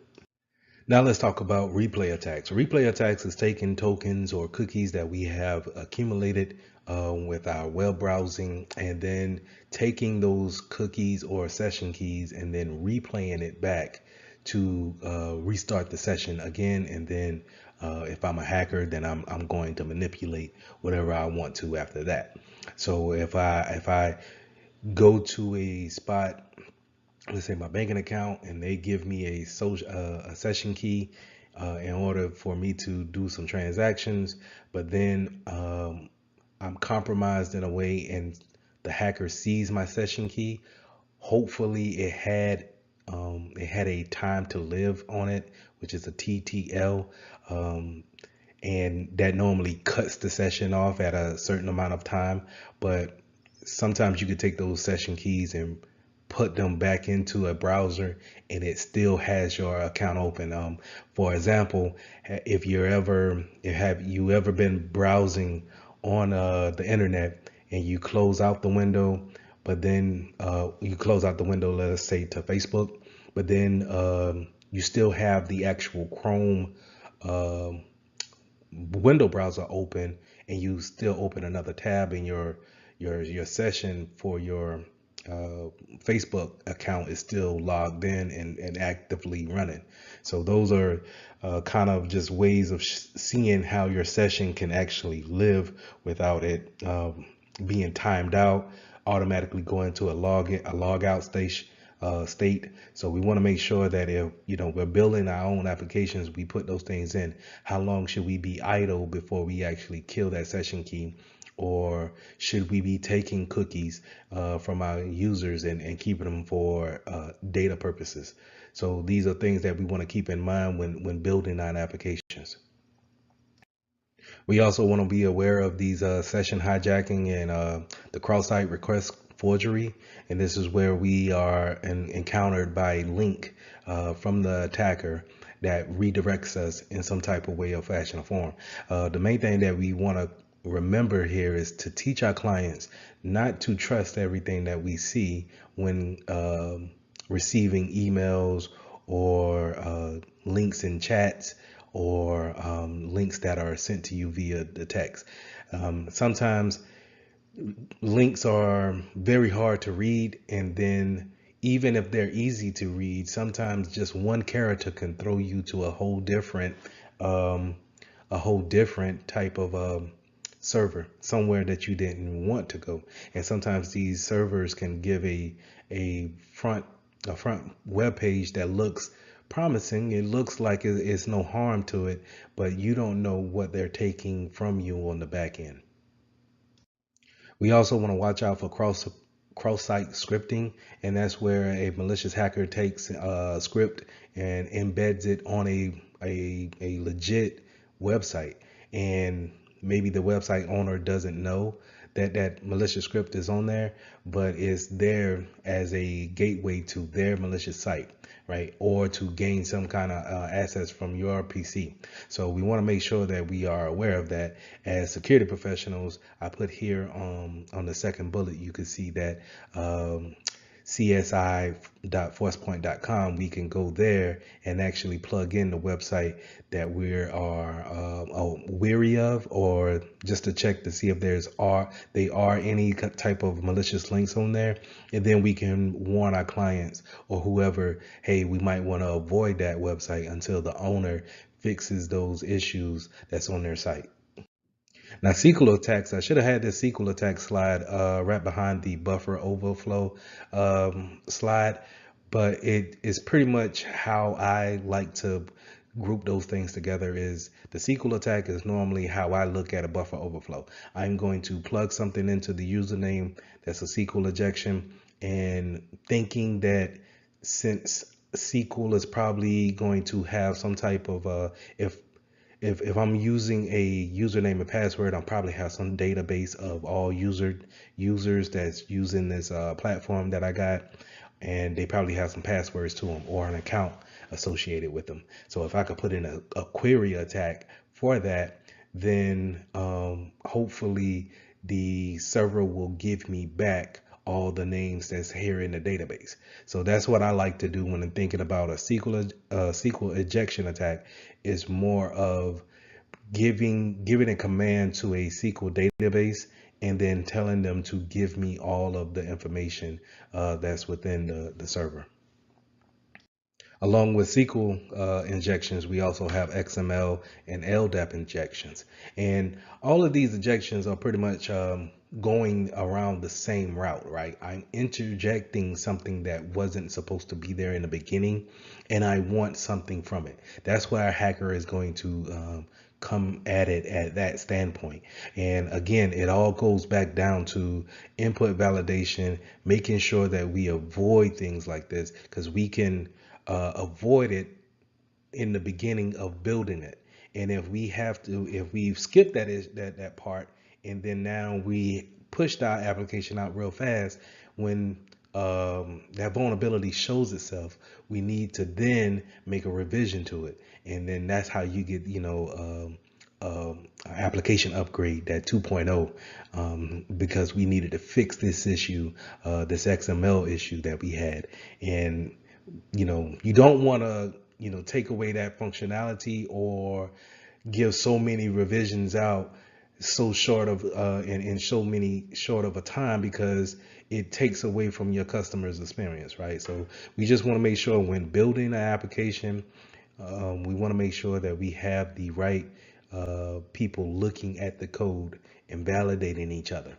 Now let's talk about replay attacks. Replay attacks is taking tokens or cookies that we have accumulated with our web browsing and then taking those cookies or session keys and then replaying it back to restart the session again. And then if I'm a hacker, then I'm going to manipulate whatever I want to after that. So if I go to a spot, let's say my banking account, and they give me a session key in order for me to do some transactions, but then I'm compromised in a way and the hacker sees my session key. Hopefully it had a time to live on it, which is a TTL, and that normally cuts the session off at a certain amount of time. But sometimes you could take those session keys and put them back into a browser and it still has your account open. For example, if have you ever been browsing on the internet and you close out the window, but then you close out the window, let us say to Facebook, but then you still have the actual Chrome window browser open, and you still open another tab in your session for your Facebook account is still logged in and actively running. So those are kind of just ways of seeing how your session can actually live without it being timed out, automatically going to a log out state. So we want to make sure that if we're building our own applications, we put those things in. How long should we be idle before we actually kill that session key? Or should we be taking cookies from our users and keeping them for data purposes? So these are things that we want to keep in mind when building our applications. We also want to be aware of these session hijacking and the cross-site request forgery. And this is where we are encountered by a link from the attacker that redirects us in some type of way or fashion or form. The main thing that we want to remember here is to teach our clients not to trust everything that we see when receiving emails or links in chats or links that are sent to you via the text. Sometimes links are very hard to read, and then even if they're easy to read, sometimes just one character can throw you to um, a whole different type of server somewhere that you didn't want to go. And sometimes these servers can give a front a front web page that looks promising. It looks like it's no harm to it, but you don't know what they're taking from you on the back end. We also want to watch out for cross-site scripting, and that's where a malicious hacker takes a script and embeds it on a legit website, and maybe the website owner doesn't know that that malicious script is on there, but it's there as a gateway to their malicious site, right? Or to gain some kind of access from your PC. So we want to make sure that we are aware of that. As security professionals, I put here on the second bullet, you can see that csi.forcepoint.com, we can go there and actually plug in the website that we are weary of, or just to check to see if they are any type of malicious links on there, and then we can warn our clients or whoever, hey, we might want to avoid that website until the owner fixes those issues that's on their site. Now, SQL attacks, I should have had this SQL attack slide right behind the buffer overflow slide, but it is pretty much how I like to group those things together. Is the SQL attack is normally how I look at a buffer overflow. I'm going to plug something into the username that's a SQL injection, and thinking that since SQL is probably going to have some type of if I'm using a username and password, I'll probably have some database of all users that's using this platform that I got, and they probably have some passwords to them or an account associated with them. So if I could put in a query attack for that, then hopefully the server will give me back all the names that's here in the database. So that's what I like to do when I'm thinking about a SQL injection attack. Is more of giving a command to a SQL database and then telling them to give me all of the information that's within the server. Along with SQL injections, we also have XML and LDAP injections. And all of these injections are pretty much going around the same route, right? I'm interjecting something that wasn't supposed to be there in the beginning, and I want something from it. That's why a hacker is going to come at it at that standpoint. And again, it all goes back down to input validation, making sure that we avoid things like this, because we can avoid it in the beginning of building it. And if we've skipped that part, and then now we pushed our application out real fast, when that vulnerability shows itself, we need to then make a revision to it, and then that's how you get application upgrade, that 2.0, because we needed to fix this issue, this XML issue that we had. And you don't want to take away that functionality or give so many revisions out so short of and so many short of a time, because it takes away from your customer's experience, right? So we just want to make sure when building an application, we want to make sure that we have the right people looking at the code and validating each other.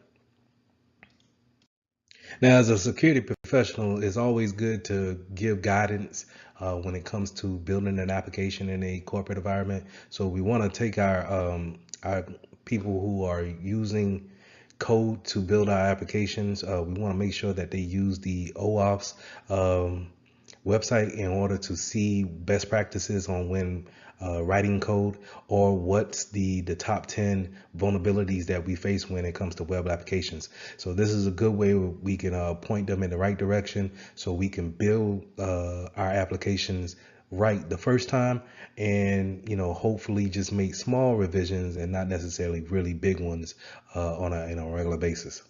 Now, as a security professional, it's always good to give guidance when it comes to building an application in a corporate environment. So we want to take our people who are using code to build our applications. We want to make sure that they use the OAuth's website in order to see best practices on when writing code, or what's the top 10 vulnerabilities that we face when it comes to web applications. So this is a good way we can point them in the right direction, so we can build our applications right the first time, and hopefully just make small revisions and not necessarily really big ones on a regular basis.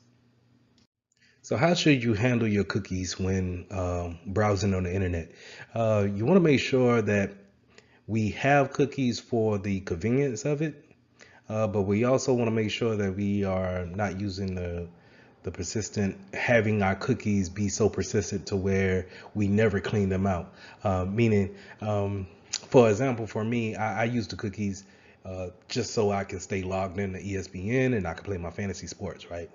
So how should you handle your cookies when browsing on the internet? You want to make sure that we have cookies for the convenience of it, but we also want to make sure that we are not using the persistent having our cookies be so persistent to where we never clean them out. Meaning, for example, for me, I use the cookies just so I can stay logged in to ESPN and I can play my fantasy sports, right?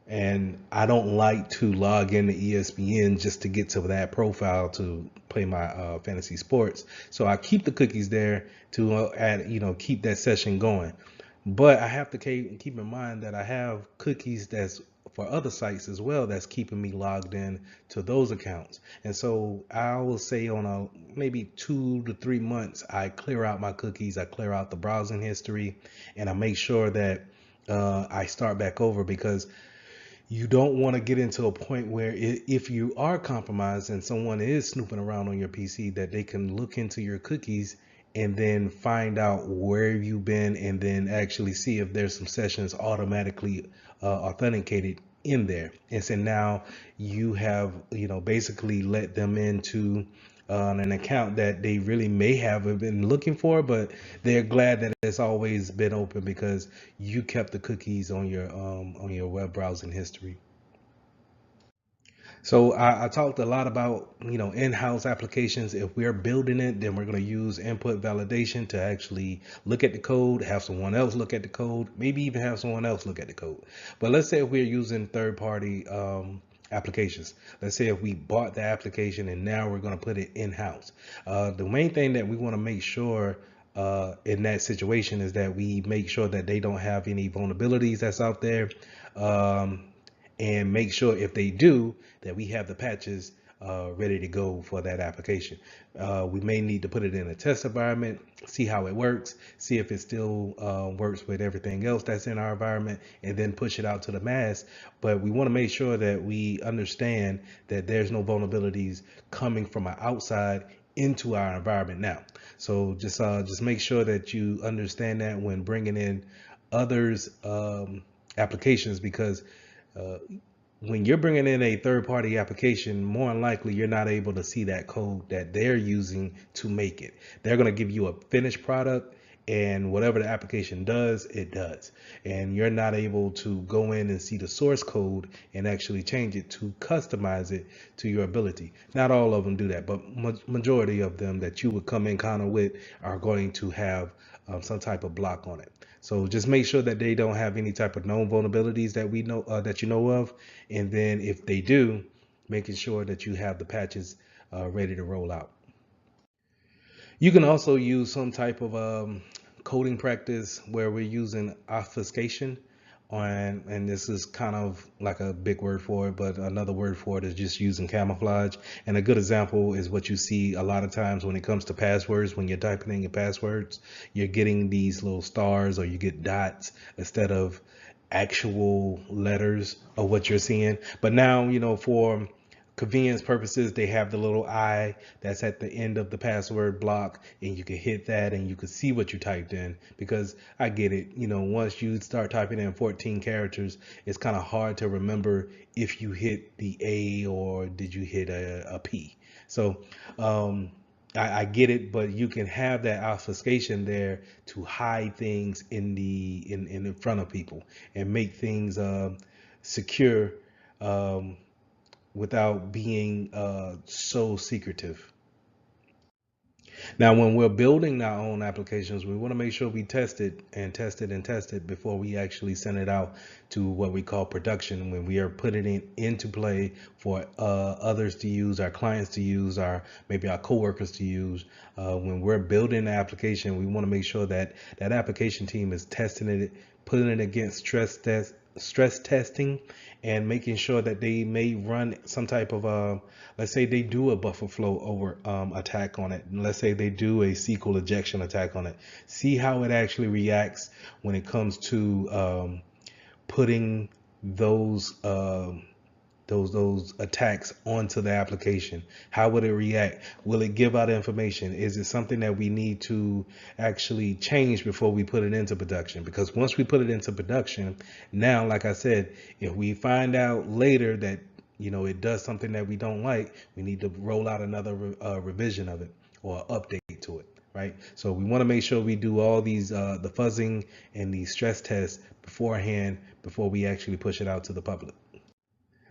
And I don't like to log into ESPN just to get to that profile to play my fantasy sports. So I keep the cookies there to add, keep that session going. But I have to keep in mind that I have cookies that's for other sites as well that's keeping me logged in to those accounts. And so I will say on a maybe 2 to 3 months, I clear out my cookies, I clear out the browsing history, and I make sure that I start back over because you don't want to get into a point where if you are compromised and someone is snooping around on your PC, that they can look into your cookies and then find out where you've been and then actually see if there's some sessions automatically authenticated in there. And so now you have, basically let them into an account that they really may have been looking for, but they're glad that it's always been open because you kept the cookies on your web browsing history. So I talked a lot about, in-house applications. If we're building it, then we're going to use input validation to actually look at the code, have someone else look at the code, maybe even have someone else look at the code. But let's say if we're using third-party applications. Let's say if we bought the application and now we're going to put it in-house. The main thing that we want to make sure in that situation is that we make sure that they don't have any vulnerabilities that's out there. And make sure if they do that we have the patches ready to go for that application. We may need to put it in a test environment, see how it works, see if it still works with everything else that's in our environment, and then push it out to the mass. But we want to make sure that we understand that there's no vulnerabilities coming from our outside into our environment now. So just make sure that you understand that when bringing in others applications, because when you're bringing in a third-party application, more than likely you're not able to see that code that they're using to make it. They're going to give you a finished product, and whatever the application does, it does. And you're not able to go in and see the source code and actually change it to customize it to your ability. Not all of them do that, but majority of them that you would come in counter with are going to have some type of block on it. So just make sure that they don't have any type of known vulnerabilities that we know that you know of, and then if they do, making sure that you have the patches ready to roll out. You can also use some type of coding practice where we're using obfuscation on, and this is kind of like a big word for it, but another word for it is just using camouflage. And a good example is what you see a lot of times when it comes to passwords. When you're typing in your passwords, you're getting these little stars or you get dots instead of actual letters of what you're seeing. But now, for convenience purposes, they have the little I that's at the end of the password block, and you can hit that and you can see what you typed in. Because I get it, once you start typing in 14 characters, it's kind of hard to remember if you hit the A or did you hit a P. So I get it, but you can have that obfuscation there to hide things in front of people and make things secure without being so secretive. Now, when we're building our own applications, we want to make sure we test it and test it and test it before we actually send it out to what we call production, when we are putting it into play for others to use, our clients to use, maybe our coworkers to use. When we're building an application, we want to make sure that that application team is testing it, putting it against stress testing, and making sure that they may run some type of let's say they do a buffer flow over attack on it, and let's say they do a SQL injection attack on it. See how it actually reacts when it comes to putting those those attacks onto the application. How would it react? Will it give out information? Is it something that we need to actually change before we put it into production? Because once we put it into production, now, like I said, if we find out later that it does something that we don't like, we need to roll out another revision of it or update to it, right? So we want to make sure we do all these the fuzzing and these stress tests beforehand before we actually push it out to the public.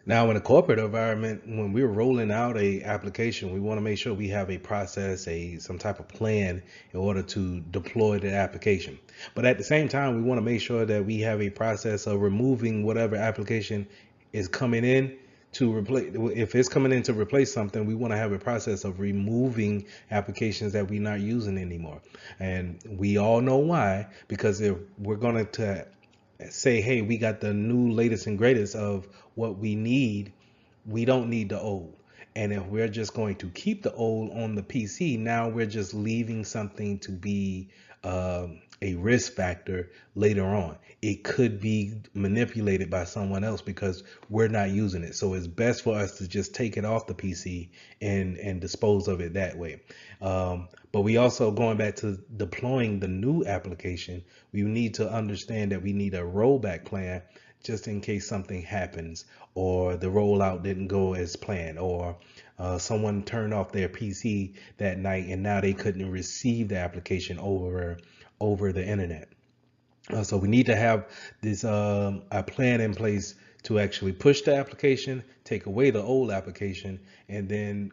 Now, in a corporate environment, when we're rolling out a application, we want to make sure we have a process, some type of plan in order to deploy the application. But at the same time, we want to make sure that we have a process of removing whatever application is coming in to replace. If it's coming in to replace something, we want to have a process of removing applications that we're not using anymore. And we all know why, because if we're going to say, hey, we got the new latest and greatest of what we need, we don't need the old. And if we're just going to keep the old on the PC, now we're just leaving something to be a risk factor later on. It could be manipulated by someone else because we're not using it. So it's best for us to just take it off the PC and dispose of it that way. But we also, going back to deploying the new application, we need to understand that we need a rollback plan just in case something happens, or the rollout didn't go as planned, or someone turned off their PC that night and now they couldn't receive the application over the internet. So we need to have this a plan in place to actually push the application, take away the old application, and then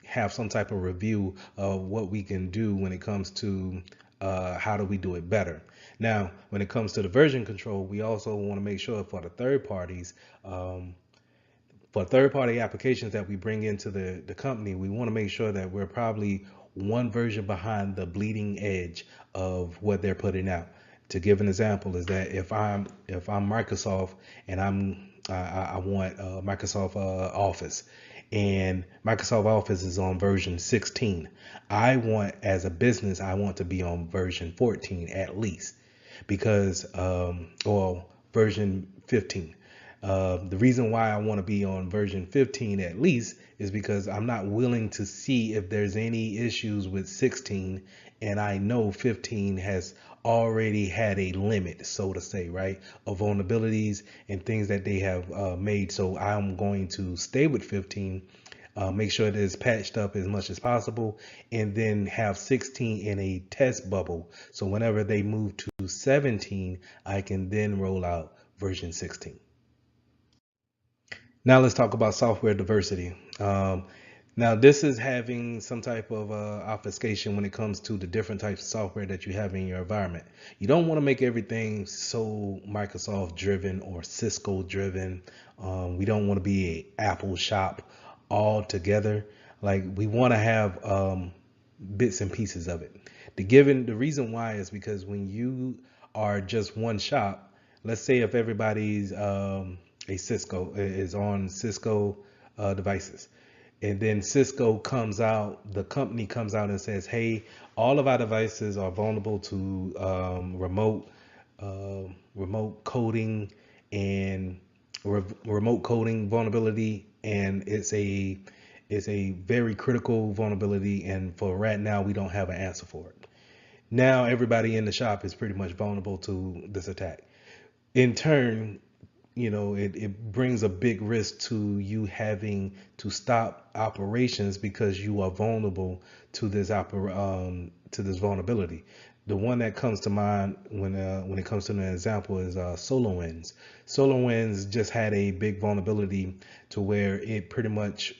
have some type of review of what we can do when it comes to how do we do it better. Now, when it comes to the version control, we also want to make sure for the third parties, for third-party applications that we bring into the company, we want to make sure that we're probably one version behind the bleeding edge of what they're putting out. To give an example, is that if I'm Microsoft and I want Microsoft Office, and Microsoft Office is on version 16, I want, as a business, I want to be on version 14 at least, because or version 15. The reason why I want to be on version 15 at least is because I'm not willing to see if there's any issues with 16, and I know 15 has already had a limit, so to say, right, of vulnerabilities and things that they have made. So I'm going to stay with 15, make sure that it's patched up as much as possible, and then have 16 in a test bubble. So whenever they move to 17, I can then roll out version 16. Now let's talk about software diversity. Now this is having some type of obfuscation when it comes to the different types of software that you have in your environment. You don't want to make everything so Microsoft driven or Cisco driven. We don't want to be a Apple shop all together. Like, we want to have bits and pieces of it. The reason why is because when you are just one shop, let's say if everybody's a Cisco is on Cisco devices, and then Cisco comes out, the company comes out and says, hey, all of our devices are vulnerable to remote coding and remote coding vulnerability, and it's a very critical vulnerability, and for right now we don't have an answer for it. Now everybody in the shop is pretty much vulnerable to this attack. In turn, it brings a big risk to you having to stop operations because you are vulnerable to this vulnerability. The one that comes to mind when it comes to an example is SolarWinds. SolarWinds just had a big vulnerability to where it pretty much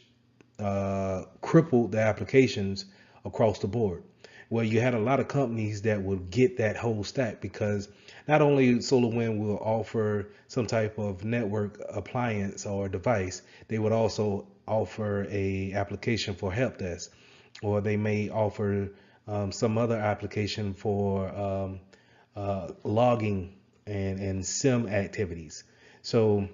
crippled the applications across the board. Well, you had a lot of companies that would get that whole stack, because not only SolarWind will offer some type of network appliance or device, they would also offer a application for help desk, or they may offer some other application for logging and SIM activities. So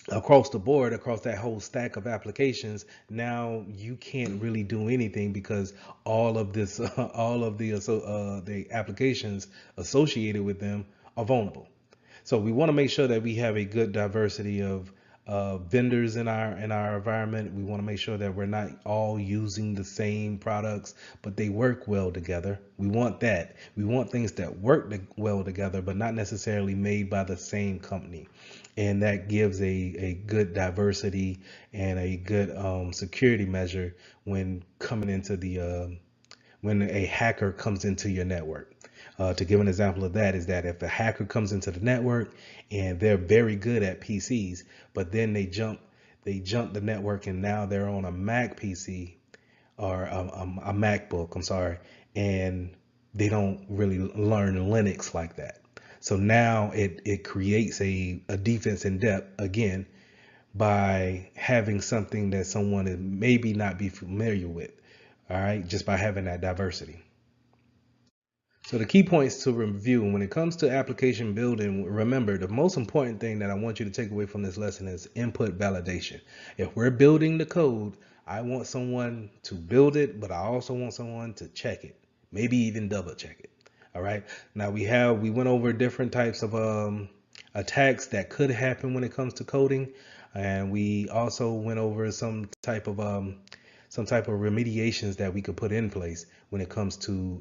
across the board, across that whole stack of applications, now you can't really do anything because all of this, all of the applications associated with them are vulnerable. So we want to make sure that we have a good diversity of vendors in our environment. We want to make sure that we're not all using the same products, but they work well together. We want that. We want things that work well together, but not necessarily made by the same company. And that gives a good diversity and a good security measure when coming into the when a hacker comes into your network. To give an example of that is that if a hacker comes into the network and they're very good at PCs, but then they jump the network and now they're on a Mac PC or a MacBook, I'm sorry, and they don't really learn Linux like that. So now it creates a defense in depth again by having something that someone is maybe not be familiar with. All right, just by having that diversity. So the key points to review when it comes to application building, remember the most important thing that I want you to take away from this lesson is input validation. If we're building the code, I want someone to build it, but I also want someone to check it, maybe even double check it. All right. Now we went over different types of attacks that could happen when it comes to coding, and we also went over some type of remediations that we could put in place when it comes to